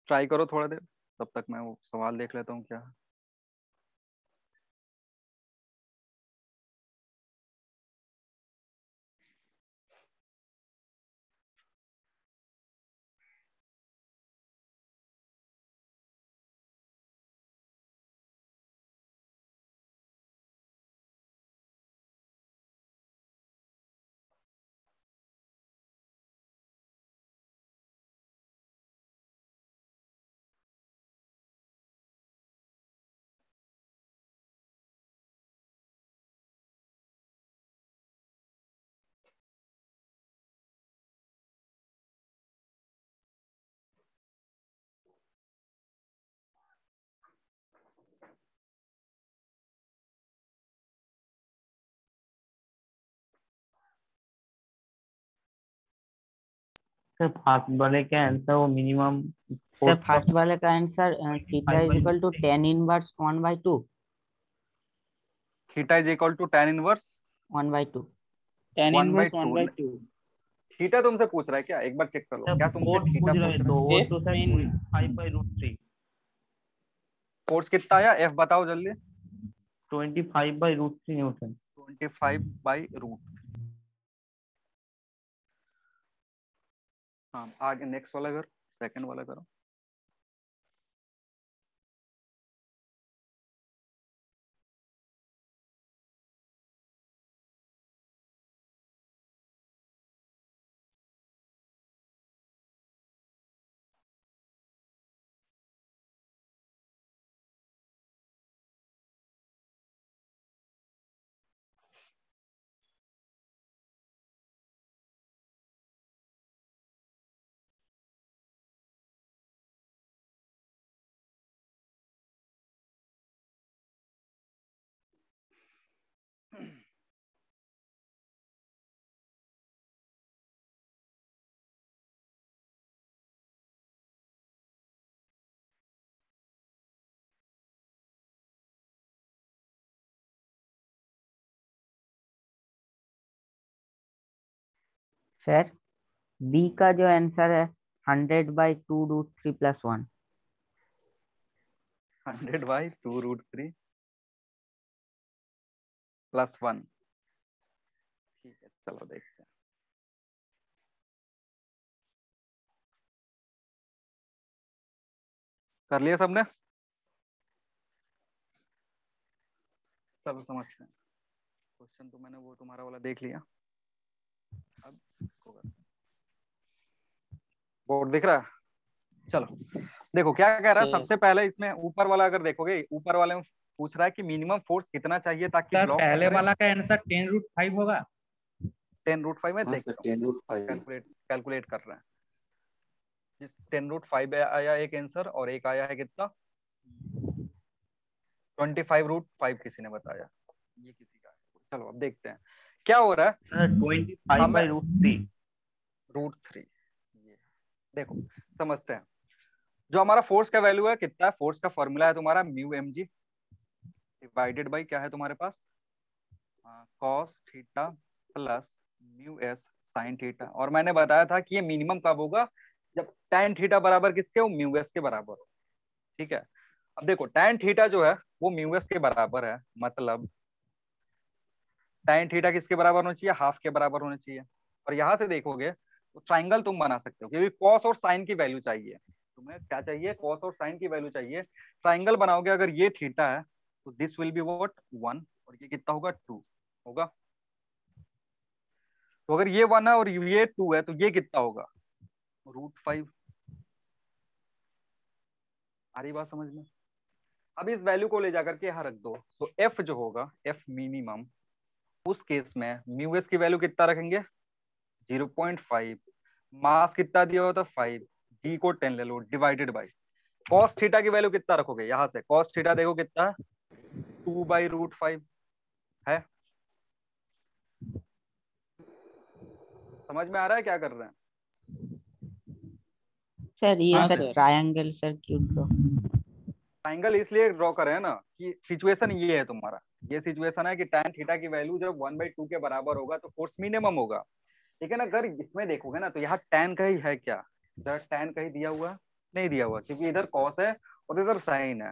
ट्राई करो थोड़ा देर, तब तक मैं वो सवाल देख लेता हूँ क्या है। सर फास्ट वाले का आंसर वो मिनिमम सर फर्स्ट वाले का answer theta is equal to tan inverse 1/2 theta is equal to tan inverse 1/2। tan inverse 1/2। 1/2 theta तुमसे पूछ रहा है क्या? एक बार चेक कर लो, क्या तुमसे फोर्स थीटा पूछ रहे पूछ तो रहा है? वो F तो सर mean 25/√3। फोर्स कितना आया? एफ बताओ जल्दी। 25/√3 न्यूटन। 25/रूट। हाँ आगे नेक्स्ट वाला करो, सेकंड वाला करो। सर बी का जो आंसर है 100/2√3+1। 100/2√3 +1। ठीक है चलो देखते हैं। कर लिया सबने? चलो समझते हैं। क्वेश्चन तो मैंने वो तुम्हारा वाला देख लिया, अब इसको करते हैं। बोर्ड दिख रहा है? चलो देखो क्या कह रहा है। सर सबसे पहले इसमें ऊपर वाला अगर देखोगे, ऊपर वाले में पूछ रहा है कि मिनिमम फोर्स कितना चाहिए ताकि सर ब्लॉक पहले टकरे। वाला का आंसर 10√5 होगा। 10√5 में हाँ देखता सर हूँ, 10√5। कैलकुलेट कर रहे हैं। जिस 10√5 आया एक आंसर, और एक आया है कितना 25√5 किसी ने बताया, ये किसी का है। चलो अब देखते हैं क्या हो रहा है। सर 25/√3। √3 ये देखो समझते हैं। जो हमारा फोर्स का वैल्यू है कितना है? फोर्स का फॉर्मूला है तुम्हारा mu m ji divided by क्या है तुम्हारे पास, cos theta plus mu S sine theta. और मैंने बताया था कि ये मिनिमम कब होगा? जब tan थीटा बराबर किसके हो? म्यू एस के बराबर हो। ठीक है, अब देखो tan थीटा जो है वो म्यू एस के बराबर है, मतलब tan थीटा किसके बराबर होना चाहिए? हाफ के बराबर होना चाहिए। और यहाँ से देखोगे तो ट्राइंगल तुम बना सकते हो, क्योंकि कॉस और साइन की वैल्यू चाहिए तुम्हें। क्या चाहिए? कॉस और साइन की वैल्यू चाहिए। ट्राइंगल बनाओगे अगर ये थीटा है तो दिस विल बी व्हाट 1, और ये कितना होगा 2 होगा। तो अगर ये 1 है और ये 2 है तो ये कितना होगा? √5। आ रही बात समझ में? अब इस वैल्यू को ले जाकर के यहाँ रख दो, तो एफ जो होगा, एफ मिनिमम, उस केस में म्यू एस की वैल्यू कितना रखेंगे? 0.5। मास कितना दिया होता? 5। जी को 10 ले लो, डिवाइडेड बाई कॉस थीटा की वैल्यू कितना रखोगे? यहाँ से कॉस थीटा देखो कितना है, 2/√5 है। समझ में आ रहा है क्या कर रहे हैं? सर ये हाँ सर सर। ट्रायंगल सर क्यों ड्रॉ? ट्राइंगल इसलिए ड्रॉ करे है ना कि सिचुएशन ये है तुम्हारा, ये सिचुएशन है कि tan थीटा की वैल्यू जब 1/2 के बराबर होगा तो फोर्स मिनिमम होगा। ठीक है ना? अगर इसमें देखोगे ना तो यहाँ tan का ही है क्या? इधर tan कहीं दिया हुआ है? नहीं दिया हुआ, क्योंकि इधर cos है और इधर sin है।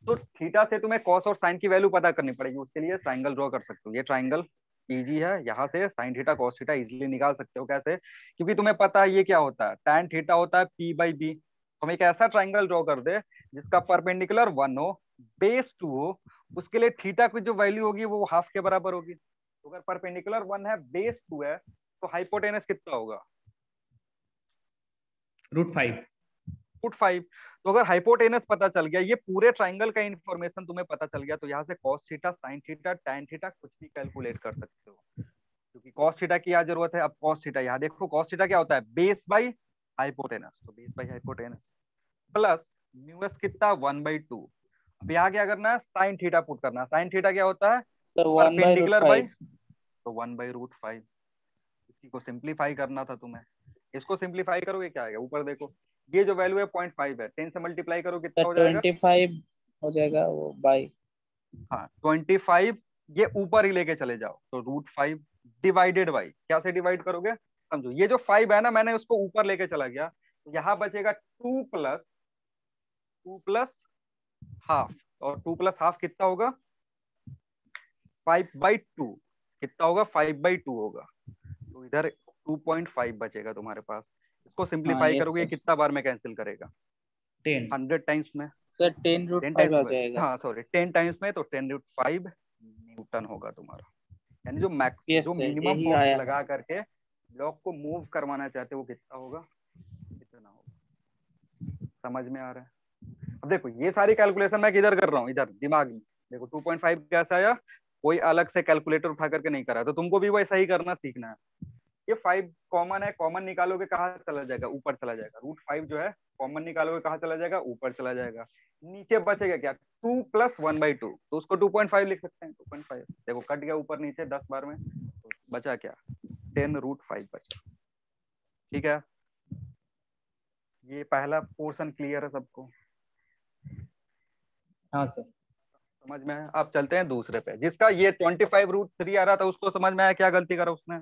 तो थीटा से तुम्हें cos और sin की वैल्यू पता करनी पड़ेगी, उसके लिए ट्राइंगल ड्रॉ कर सकते हो। ये ट्राइंगल इजी है, यहाँ से sin theta cos theta easily निकाल सकते हो। कैसे? क्योंकि तुम्हें पता है ये क्या होता है, tan थीटा होता है P/B। हम एक ऐसा ट्राइंगल ड्रॉ कर दे जिसका परपेंडिकुलर 1 हो, बेस 2 हो, उसके लिए थीटा की जो वैल्यू होगी वो हाफ के बराबर होगी। तो अगर परपेंडिकुलर 1 है, बेस 2 है, तो हाइपोटेनस कितना होगा? √5। √5। तो अगर हाइपोटेनस पता चल गया, ये पूरे ट्राइंगल का इंफॉर्मेशन तुम्हें पता चल गया, तो यहाँ से cos theta, sin theta, tan theta कुछ भी कैलकुलेट कर सकते हो। क्योंकि cos थीटा की क्या जरूरत है? अब cos थीटा यहाँ देखो, cos थीटा क्या होता है? बेस बाई हाइपोटेनस, तो base by hypotenuse plus mu s कितना? 1/2। अब यहाँ क्या करना है? sin थीटा पुट करना है। sin थीटा क्या होता है? तो परपेंडिकुलर बाई, 1/√5। तो 1/√5। इसी को सिंप्लीफाई करना था तुम्हें। इसको सिंप्लीफाई करोगे क्या आएगा? ऊपर देखो, ये जो वैल्यू है 0.5 है, 10 से मल्टीप्लाई करो कितना तो हो जाएगा? 25 हो जाएगा वो बाई। हाँ 25, ये ऊपर ही लेके चले जाओ, तो √5 डिवाइडेड बाई, क्या से डिवाइड करोगे? समझो ये जो 5 है ना, मैंने उसको ऊपर लेके चला गया, तो यहाँ बचेगा 2 प्लस हाफ, और 2 + ½ कितना होगा? 5/2। कितना होगा? 5/2 होगा। तो इधर 2.5 बचेगा तुम्हारे पास। इसको हाँ सिंप्लीफाई यस करोगे, सर। कितना बार में कैंसिल करेगा? 10। 100 टाइम्स में। सर 10 10 √5 टाइम्स आ में, जाएगा। हाँ सॉरी 10 टाइम्स में, तो 10√5 न्यूटन होगा तुम्हारा। यानी जो मैक्स, यस जो सर, मिनिमम यही फोर्स आया है। लगा करके ब्लॉक को मूव करवाना चाहते हो, वो कितना होगा? कितना होगा? समझ में आ रहा है? अब देखो ये सारी कैलकुलेशन मैं किधर कर रहा हूँ? इधर दिमाग में। देखो 2.5 कैसा आया, कोई अलग से कैलकुलेटर उठा करके नहीं करा, तो तुमको भी वैसा ही करना सीखना है। ये 5 कॉमन है, कॉमन निकालोगे कहाँ चला जाएगा? ऊपर चला जाएगा। √5 जो है कॉमन निकालोगे कहाँ चला जाएगा? ऊपर चला जाएगा। नीचे बचेगा क्या? 2 + 1/2, तो उसको 2.5 लिख सकते हैं। 2.5 देखो कट गया ऊपर नीचे 10 बार में, तो बचा क्या? 10√5 बचा। ठीक है, ये पहला पोर्शन क्लियर है सबको? हाँ सर। समझ में है? अब चलते हैं दूसरे पे, जिसका ये 25√3 आ रहा था, उसको समझ में आया क्या गलती करा उसने?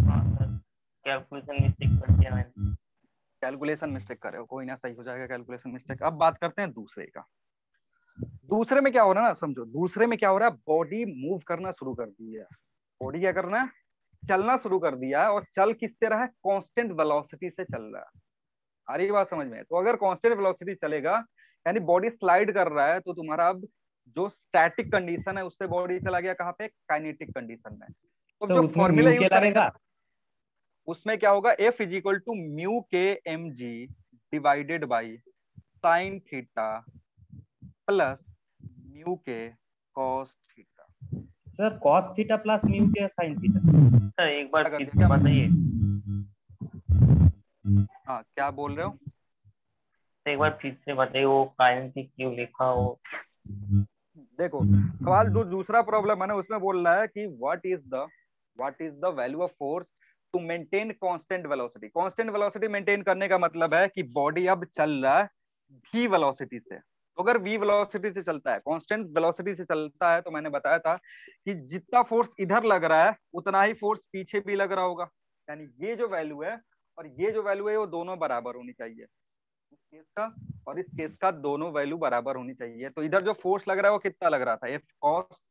हाँ सर, कैलकुलेशन मिस्टेक कर दिया मैंने। कैलकुलेशन मिस्टेक करे हो, कोई ना, सही हो जाएगा कैलकुलेशन मिस्टेक। अब बात करते हैं दूसरे का। दूसरे में क्या हो रहा है ना, समझो दूसरे में क्या हो रहा है, बॉडी मूव करना शुरू कर दी है। बॉडी क्या करना है? चलना शुरू कर दिया है, और चल किससे रहा है? कांस्टेंट वेलोसिटी से चल रहा है। आ रही बात समझ में? तो अगर कांस्टेंट वेलोसिटी चलेगा, यानी बॉडी स्लाइड कर रहा है, तो तुम्हारा अब जो स्टैटिक कंडीशन है उससे बॉडी चला गया कहाँ पे? काइनेटिक कंडीशन में। तो तो जो उसमें फॉर्मूला म्यू के यूज करेंगे लगेगा। उसमें क्या होगा? F = μ/kmg divided by sine theta plus μ/k cos theta. Sir cos theta plus mu के sin थीटा। सर एक बार क्या कर फिर दिया? से बताइए। हाँ क्या बोल रहे हो? एक बार फिर से बताइए, वो काइनेटिक क्यों लिखा हो? देखो सवाल जो दूसरा प्रॉब्लम है ना, उसमें बोल रहा है कि what is the value of force to maintain constant velocity. Constant velocity maintain करने का मतलब है कि बॉडी अब चल रहा है v वेलोसिटी से। तो अगर v वेलोसिटी से चलता है, कांस्टेंट वेलोसिटी से चलता है, तो मैंने बताया था कि जितना फोर्स इधर लग रहा है उतना ही फोर्स पीछे भी लग रहा होगा। यानी ये जो वैल्यू है और ये जो वैल्यू है वो दोनों बराबर होनी चाहिए। इस केस का और इस केस का दोनों वैल्यू बराबर होनी चाहिए। तो इधर जो फोर्स लग रहा है वो कितना लग रहा था? F cos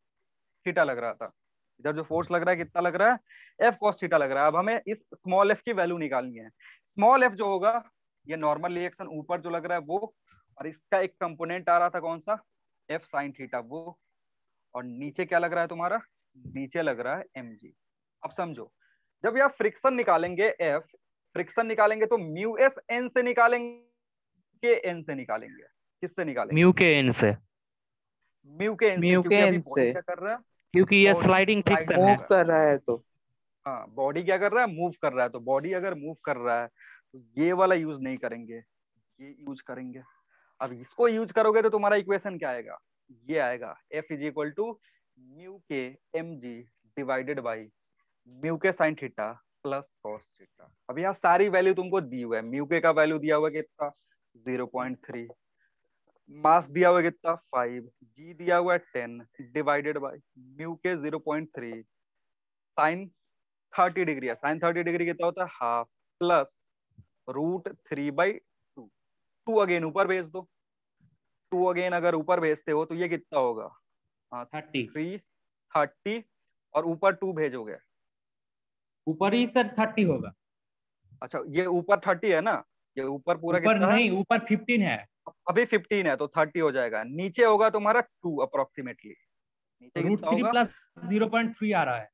थीटा लग रहा था। इधर जो फोर्स लग रहा है कितना लग रहा है, एफ कॉस थीटा लग रहा है। अब हमें इस स्मॉल एफ की वैल्यू निकालनी है। स्मॉल एफ जो होगा, ये नॉर्मल रिएक्शन ऊपर जो लग रहा है वो, और इसका एक कंपोनेंट आ रहा था कौन सा, एफ साइन थीटा वो, और नीचे क्या लग रहा है तुम्हारा, नीचे लग रहा है एम जी। अब समझो, जब यहाँ फ्रिक्शन निकालेंगे, एफ फ्रिक्शन निकालेंगे तो म्यू एस एन से निकालेंगे, एन से निकालेंगे, किससे निकालेंगे, म्यू के एन से, म्यू के एन से, म्यू के क्योंकि अभी एन बॉडी से क्या कर रहा है, क्योंकि ये बॉडी स्लाइडिंग फ्रिक्शन स्लाइडिंग है। मूव कर रहा है तो हाँ बॉडी क्या कर रहा है, मूव कर रहा है। तो बॉडी अगर मूव कर रहा है तो ये वाला यूज नहीं करेंगे, ये यूज करेंगे। अब इसको यूज करोगे तो तुम्हारा इक्वेशन क्या आएगा, ये आएगा, F is equal to mu k m ji divided by mu k sine theta plus cos theta. अब यहाँ सारी वैल्यू तुमको दी हुआ है, म्यू के का वैल्यू दिया हुआ है कितना 0.3, मास दिया हुआ है कितना 5, जी दिया हुआ है 10 डिवाइडेड बाई म्यू के 0.3, साइन 30 डिग्री है, साइन 30 डिग्री कितना होता है हाफ, प्लस √3/2, 2 अगेन ऊपर भेज दो, 2 अगेन अगर ऊपर भेजते हो तो ये कितना होगा, हाँ 30 330, और ऊपर 2 भेजोगे, ऊपर ही सर 30 होगा, अच्छा ये ऊपर 30 है ना, ये ऊपर पूरा ऊपर कितना है, नहीं, ऊपर 15 है। अभी 15 है तो 30 हो जाएगा, नीचे होगा तुम्हारा 2 अप्रोक्सीमेटली, नीचे रूट कितना 3 होगा, प्लस 0.3 आ रहा है।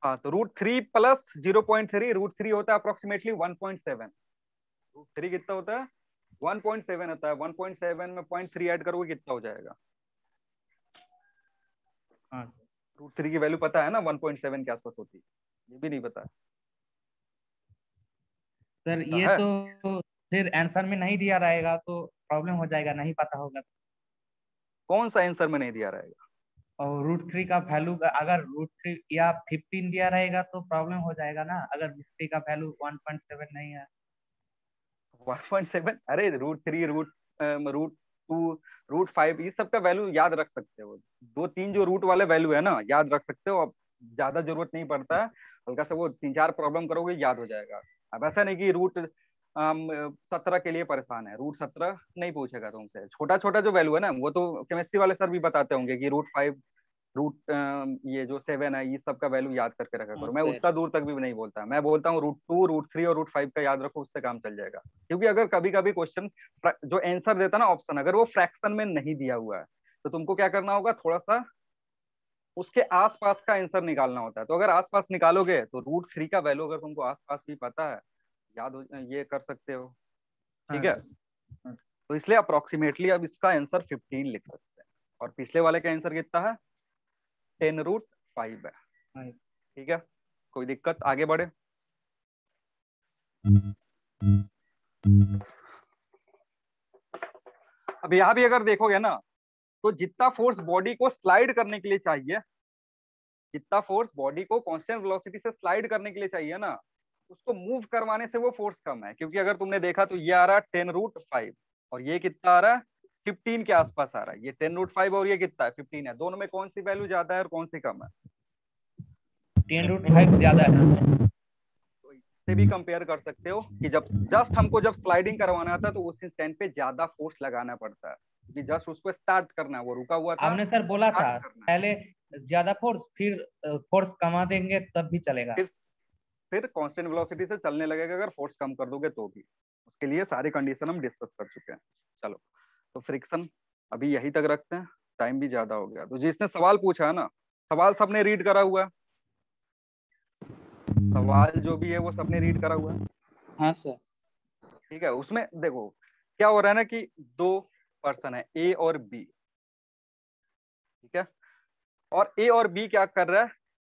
हाँ तो √3 प्लस 0.3, √3 होता है अप्रोक्सीमेटली 1.7, √3 कितना होता है 1.7 होता है, 1.7 में 0.3 ऐड करोगे कितना हो जाएगा, हाँ √3 की वैल्यू पता है ना 1.7 के आसपास होती है, ये भी नहीं पता है, सर, पता ये है? तो फिर आंसर में नहीं दिया रहेगा तो प्रॉब्लम हो जाएगा, नहीं पता होगा। कौन सा आंसर में नहीं दिया रहेगा, और √3 का वैल्यू अगर √3 या 15 दिया रहेगा तो प्रॉब्लम हो जाएगा ना, अगर √3 का वैल्यू 1.7 नहीं है। 1.7, अरे √3 √2 √5 इस सब का वैल्यू याद रख सकते हो, 2-3 जो रूट वाले वैल्यू है ना याद रख सकते हो, अब ज्यादा जरूरत नहीं पड़ता है, हल्का सा वो 3-4 प्रॉब्लम करोगे याद हो जाएगा। अब ऐसा नहीं कि √17 के लिए परेशान है, √17 नहीं पूछेगा तुमसे, छोटा छोटा जो वैल्यू है ना वो तो केमिस्ट्री वाले सर भी बताते होंगे कि √5 ये जो 7 है ये सब का वैल्यू याद करके रखा हाँ करो, मैं सर। उतना दूर तक भी नहीं बोलता, मैं बोलता हूँ √2 √3 और √5 का याद रखो, उससे काम चल जाएगा। क्योंकि अगर कभी कभी क्वेश्चन जो आंसर देता ना ऑप्शन, अगर वो फ्रैक्शन में नहीं दिया हुआ है तो तुमको क्या करना होगा, थोड़ा सा उसके आसपास का आंसर निकालना होता है, तो अगर आसपास निकालोगे तो √3 का वैल्यू अगर तुमको आसपास भी पता है, याद हो, ये कर सकते हो, ठीक है। तो इसलिए अप्रोक्सीमेटली अब इसका आंसर 15 लिख सकते हैं, और पिछले वाले का आंसर कितना है 10√5 है, हाँ। ठीक है, कोई दिक्कत, आगे बढ़े। अब यहाँ भी अगर देखोगे ना तो जितना फोर्स बॉडी को स्लाइड करने के लिए चाहिए, जितना फोर्स बॉडी को कांस्टेंट वेलोसिटी से स्लाइड करने के लिए चाहिए ना, उसको मूव करवाने से वो फोर्स कम है, क्योंकि अगर तुमने देखा तो ये आ रहा है 10√5 और ये कितना आ रहा है 15 के आसपास आ रहा है, ये 10√5 और ये कितना है 15 है, दोनों में कौन सी वैल्यू ज्यादा है और कौन सी कम है, 10√5 ज्यादा है। तो इससे भी कंपेयर कर सकते हो कि जब जस्ट हमको जब स्लाइडिंग करवाना था तो उस इंस्टेंट पे ज्यादा फोर्स लगाना पड़ता है, कि जस्ट उसको स्टार्ट करना है, वो रुका हुआ था, आपने सर बोला था स्टार्ट करना है। पहले ज्यादा फोर्स, फिर फोर्स कमा देंगे तब भी चलेगा। फिर कांस्टेंट वेलोसिटी से चलने लगेगा अगर फोर्स कम कर दोगे तो भी, उसके लिए सारी कंडीशन हम डिस्कस कर चुके हैं। चलो तो फ्रिक्शन अभी यही तक रखते हैं, टाइम भी ज्यादा हो गया। तो जिसने सवाल पूछा है ना, सवाल सबने रीड करा हुआ है, सवाल जो भी है वो सबने रीड करा हुआ है, हाँ सर। ठीक है। उसमें देखो क्या हो रहा है ना कि 2 पर्सन है ए और बी, ठीक है, और ए और बी क्या कर रहा है,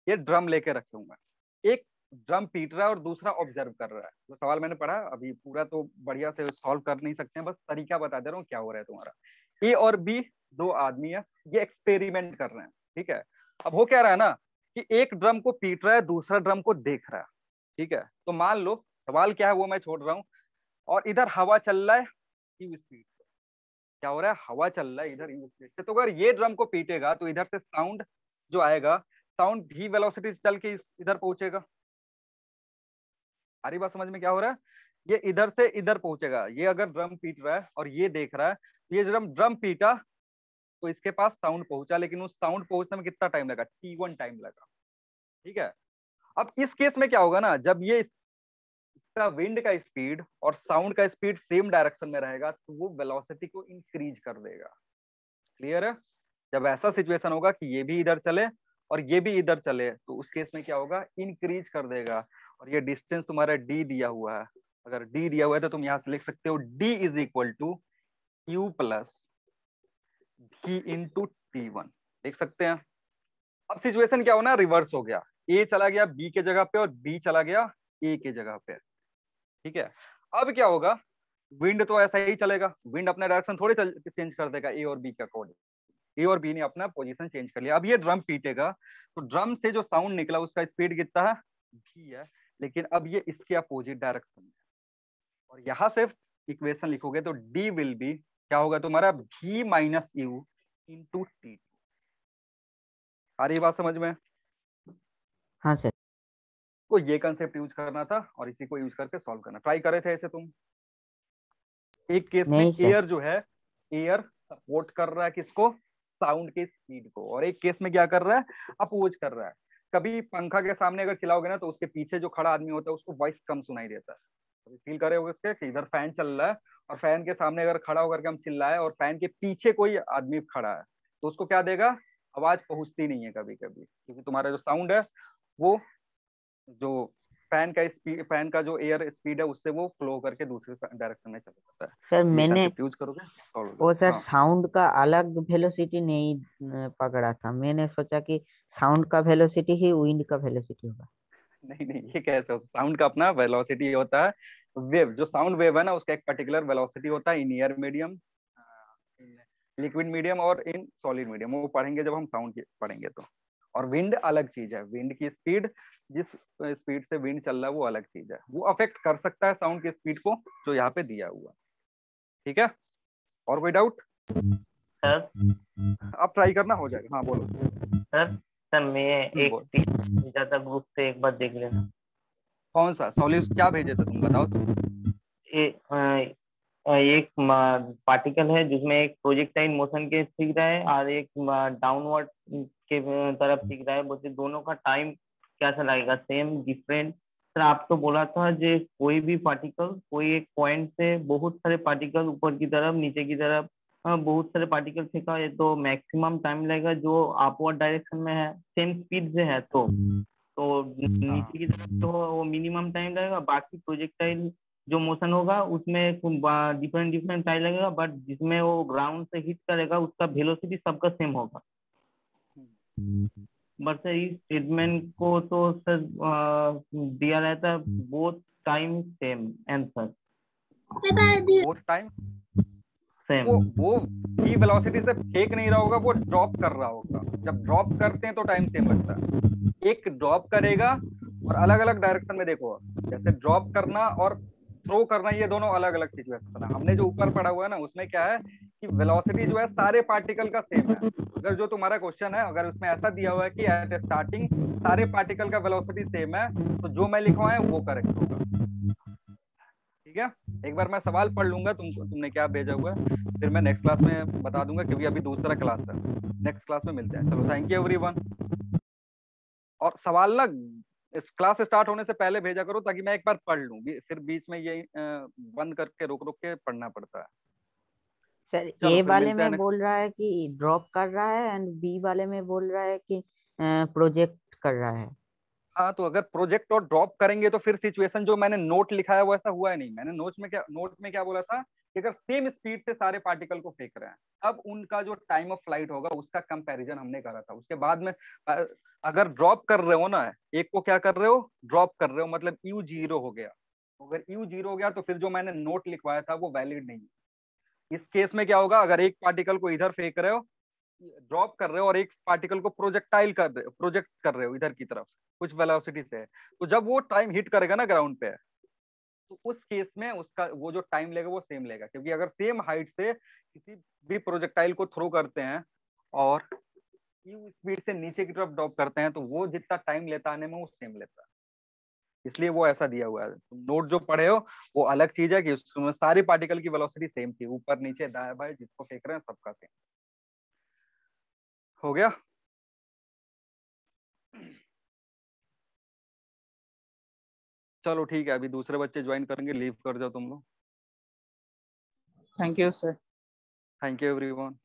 ये ड्रम लेके रखे हुए हैं, एक ड्रम पीट रहा है और दूसरा ऑब्जर्व कर रहा है। जो सवाल मैंने पढ़ा अभी पूरा तो बढ़िया से सॉल्व कर नहीं सकते हैं, बस तरीका बता दे रहा हूँ क्या हो रहा है तुम्हारा। ए और बी 2 आदमी है, ये एक्सपेरिमेंट कर रहे हैं, ठीक है। अब हो क्या रहा है ना कि एक ड्रम को पीट रहा है, दूसरा ड्रम को देख रहा है, ठीक है। तो मान लो सवाल क्या है वो मैं छोड़ रहा हूँ, और इधर हवा चल रहा है यू स्पीड से, क्या हो रहा है हवा चल रहा है इधर यू स्पीड से, तो अगर ये ड्रम को पीटेगा तो इधर से साउंड जो आएगा, साउंड भी वेलोसिटी से चल के इधर पहुंचेगा। सारी बात समझ में क्या हो रहा है, ये इधर से इधर पहुंचेगा, ये अगर ड्रम पीट रहा है और ये देख रहा है, ये ड्रम ड्रम पीटा तो इसके पास साउंड पहुंचा, लेकिन उस साउंड पहुंचने में कितना टाइम लगा, T1 टाइम लगा, ठीक है। अब इस केस में क्या होगा ना, जब ये इसका विंड का स्पीड और साउंड का स्पीड सेम डायरेक्शन में रहेगा तो वो वेलोसिटी को इंक्रीज कर देगा। क्लियर है? जब ऐसा सिचुएशन होगा कि ये भी इधर चले और ये भी इधर चले तो उस केस में क्या होगा, इंक्रीज कर देगा। और ये डिस्टेंस तुम्हारा डी दिया हुआ है, अगर डी दिया हुआ है तो तुम यहां से लिख सकते हो D is equal to U plus भी इंटू टी वन, देख सकते हैं। अब सिचुएशन क्या होना, रिवर्स हो गया, ए चला गया बी के जगह पे और बी चला गया ए के जगह पे। ठीक है, अब क्या होगा, विंड तो ऐसा ही चलेगा, विंड अपना डायरेक्शन थोड़ी चेंज कर देगा ए और बी के अकॉर्डिंग। ए और बी ने अपना पोजीशन चेंज कर लिया। अब ये ड्रम पीटेगा तो ड्रम से जो साउंड निकला उसका स्पीड कितना है, भी है, लेकिन अब ये इसके अपोजिट डायरेक्शन में। और यहां से इक्वेशन लिखोगे तो डी विल बी क्या होगा तुम्हारा, भी माइनस यू इंटू टी। आ रही बात समझ में? हाँ सर। तो ये कंसेप्ट यूज करना था और इसी को यूज करके सॉल्व करना। ट्राई करे थे ऐसे तुम? एक केस में नहीं सर। एयर जो है, एयर सपोर्ट कर रहा है किसको, साउंड के स्पीड को, और एक केस में क्या कर रहा है, अपोज कर रहा है। कभी पंखा के सामने अगर चिल्लाओगे ना तो उसके पीछे जो खड़ा आदमी होता है उसको वॉइस कम सुनाई देता है। कभी फील करे होगे इसके कि इधर फैन चल रहा है और फैन के सामने अगर खड़ा होकर के हम चिल्लाए और फैन के पीछे कोई आदमी खड़ा है तो उसको क्या देगा, आवाज पहुंचती नहीं है कभी कभी, क्योंकि तुम्हारा जो साउंड है वो जो फैन का जो एयर स्पीड है उससे वो फ्लो करके दूसरे डायरेक्शन में चला जाता है। सर ये मैंने कंसेप्ट यूज करोगे सॉल्व वो होगा। सर हाँ साउंड का अलग वेलोसिटी नहीं पकड़ा था। मैंने सोचा कि साउंड का वेलोसिटी ही विंड का वेलोसिटी होगा। नहीं नहीं, ये कैसे हो, साउंड का अपना वेलोसिटी होता है। वेव, जो साउंड वेव है ना उसका एक पर्टिकुलर वेलोसिटी होता है in air medium, in liquid medium और इन सॉलिड मीडियम, वो पढ़ेंगे जब हम साउंड पढ़ेंगे तो। और विंड अलग चीज है, विंड की स्पीड, जिस स्पीड से विंड चल रहा है वो अलग चीज है, वो अफेक्ट कर सकता है साउंड की स्पीड को जो यहाँ पे दिया हुआ। ठीक है, और कोई डाउट? सर अब ट्राई करना हो जाएगा। हाँ बोलो। सर सर मैं एक बोल। भेजा था ग्रुप से, एक बार देख लेना। कौन सा सॉल्यूशन क्या भेजे थे तुम, बताओ तो। एक पार्टिकल है जिसमें एक प्रोजेक्टाइल मोशन के सीख रहा है और एक डाउनवर्ड के तरफ सीख रहा है। बोलते दोनों का टाइम कैसा लगेगा, सेम डिफरेंट? सर आप तो बोला था जो कोई भी पार्टिकल कोई एक पॉइंट से बहुत सारे पार्टिकल ऊपर की तरफ नीचे की तरफ बहुत सारे पार्टिकल फेंका है तो मैक्सिमम टाइम लगेगा जो अपवर्ड डायरेक्शन में है सेम स्पीड से है तो नीचे की तरफ तो वो मिनिमम टाइम लगेगा। बाकी प्रोजेक्टाइल जो मोशन होगा उसमें डिफरेंट डिफरेंट टाइम लगेगा, बट जिसमें वो ग्राउंड से हिट करेगा उसका वेलोसिटी सबका सेम होगा। बट सर इस स्टेटमेंट को तो सर दिया रहता है both time same answer. Both time same वो की वेलोसिटी से फेंक नहीं रहा होगा, वो ड्रॉप कर रहा होगा। जब ड्रॉप करते हैं तो टाइम सेम लगता है। एक ड्रॉप करेगा और अलग अलग डायरेक्शन में, देखो जैसे ड्रॉप करना और थ्रो करना ये दोनों अलग अलग सिचुएशन है। हमने जो ऊपर पढ़ा हुआ है ना उसमें क्या है कि वेलोसिटी जो है सारे पार्टिकल का सेम है। अगर जो तुम्हारा क्वेश्चन है अगर उसमें ऐसा दिया हुआ है कि एट स्टार्टिंग सारे पार्टिकल का वेलोसिटी सेम है तो जो मैं लिखा है वो करेक्ट होगा। ठीक है, एक बार मैं सवाल पढ़ लूंगा तुमने क्या भेजा हुआ है, फिर मैं नेक्स्ट क्लास में बता दूंगा क्योंकि अभी दूसरा क्लास है। नेक्स्ट क्लास में मिलते हैं। चलो थैंक यू एवरीवन। और सवाल ना इस क्लास स्टार्ट होने से पहले भेजा करो ताकि मैं एक बार पढ़ लूं, फिर बीच में ये बंद करके रुक रुक के पढ़ना पड़ता है। सर चलो ए फिर वाले मिलते हैं में नेक्स्ट। बोल रहा है कि ड्रॉप कर रहा है एंड बी वाले में बोल रहा है कि प्रोजेक्ट कर रहा है। हाँ तो अगर प्रोजेक्ट और ड्रॉप करेंगे तो फिर सिचुएशन जो मैंने नोट लिखा है वो ऐसा हुआ है नहीं। मैंने नोट में क्या बोला था कि अगर सेम स्पीड से सारे पार्टिकल को फेंक रहे हैं अब उनका जो टाइम ऑफ फ्लाइट होगा उसका कंपैरिजन हमने करा था। उसके बाद में अगर ड्रॉप कर रहे हो ना, एक को क्या कर रहे हो, ड्रॉप कर रहे हो, मतलब यू जीरो हो गया। अगर यू जीरो हो गया तो फिर जो मैंने नोट लिखवाया था वो वैलिड नहीं है। इस केस में क्या होगा, अगर एक पार्टिकल को इधर फेंक रहे हो, ड्रॉप कर रहे हो और एक पार्टिकल को प्रोजेक्ट कर रहे हो इधर की तरफ कुछ वेलोसिटी से, तो जब वो टाइम हिट करेगा ना ग्राउंड पे तो उस केस में उसका वो जो टाइम लेगा वो सेम लेगा। क्योंकि अगर सेम हाइट से किसी भी प्रोजेक्टाइल को थ्रो करते हैं और यू स्पीड से नीचे की तरफ ड्रॉप करते हैं तो वो जितना टाइम लेता आने में वो सेम लेता है। इसलिए वो ऐसा दिया हुआ है। तुम नोट जो पढ़े हो वो अलग चीज है कि उसमें सारे पार्टिकल की वेलोसिटी सेम थी, ऊपर नीचे दाएं बाएं जिसको फेंक रहे हैं सबका सेम। हो गया? चलो ठीक है, अभी दूसरे बच्चे ज्वाइन करेंगे, लीव कर जाओ तुम लोग। Thank you sir. Thank you everyone.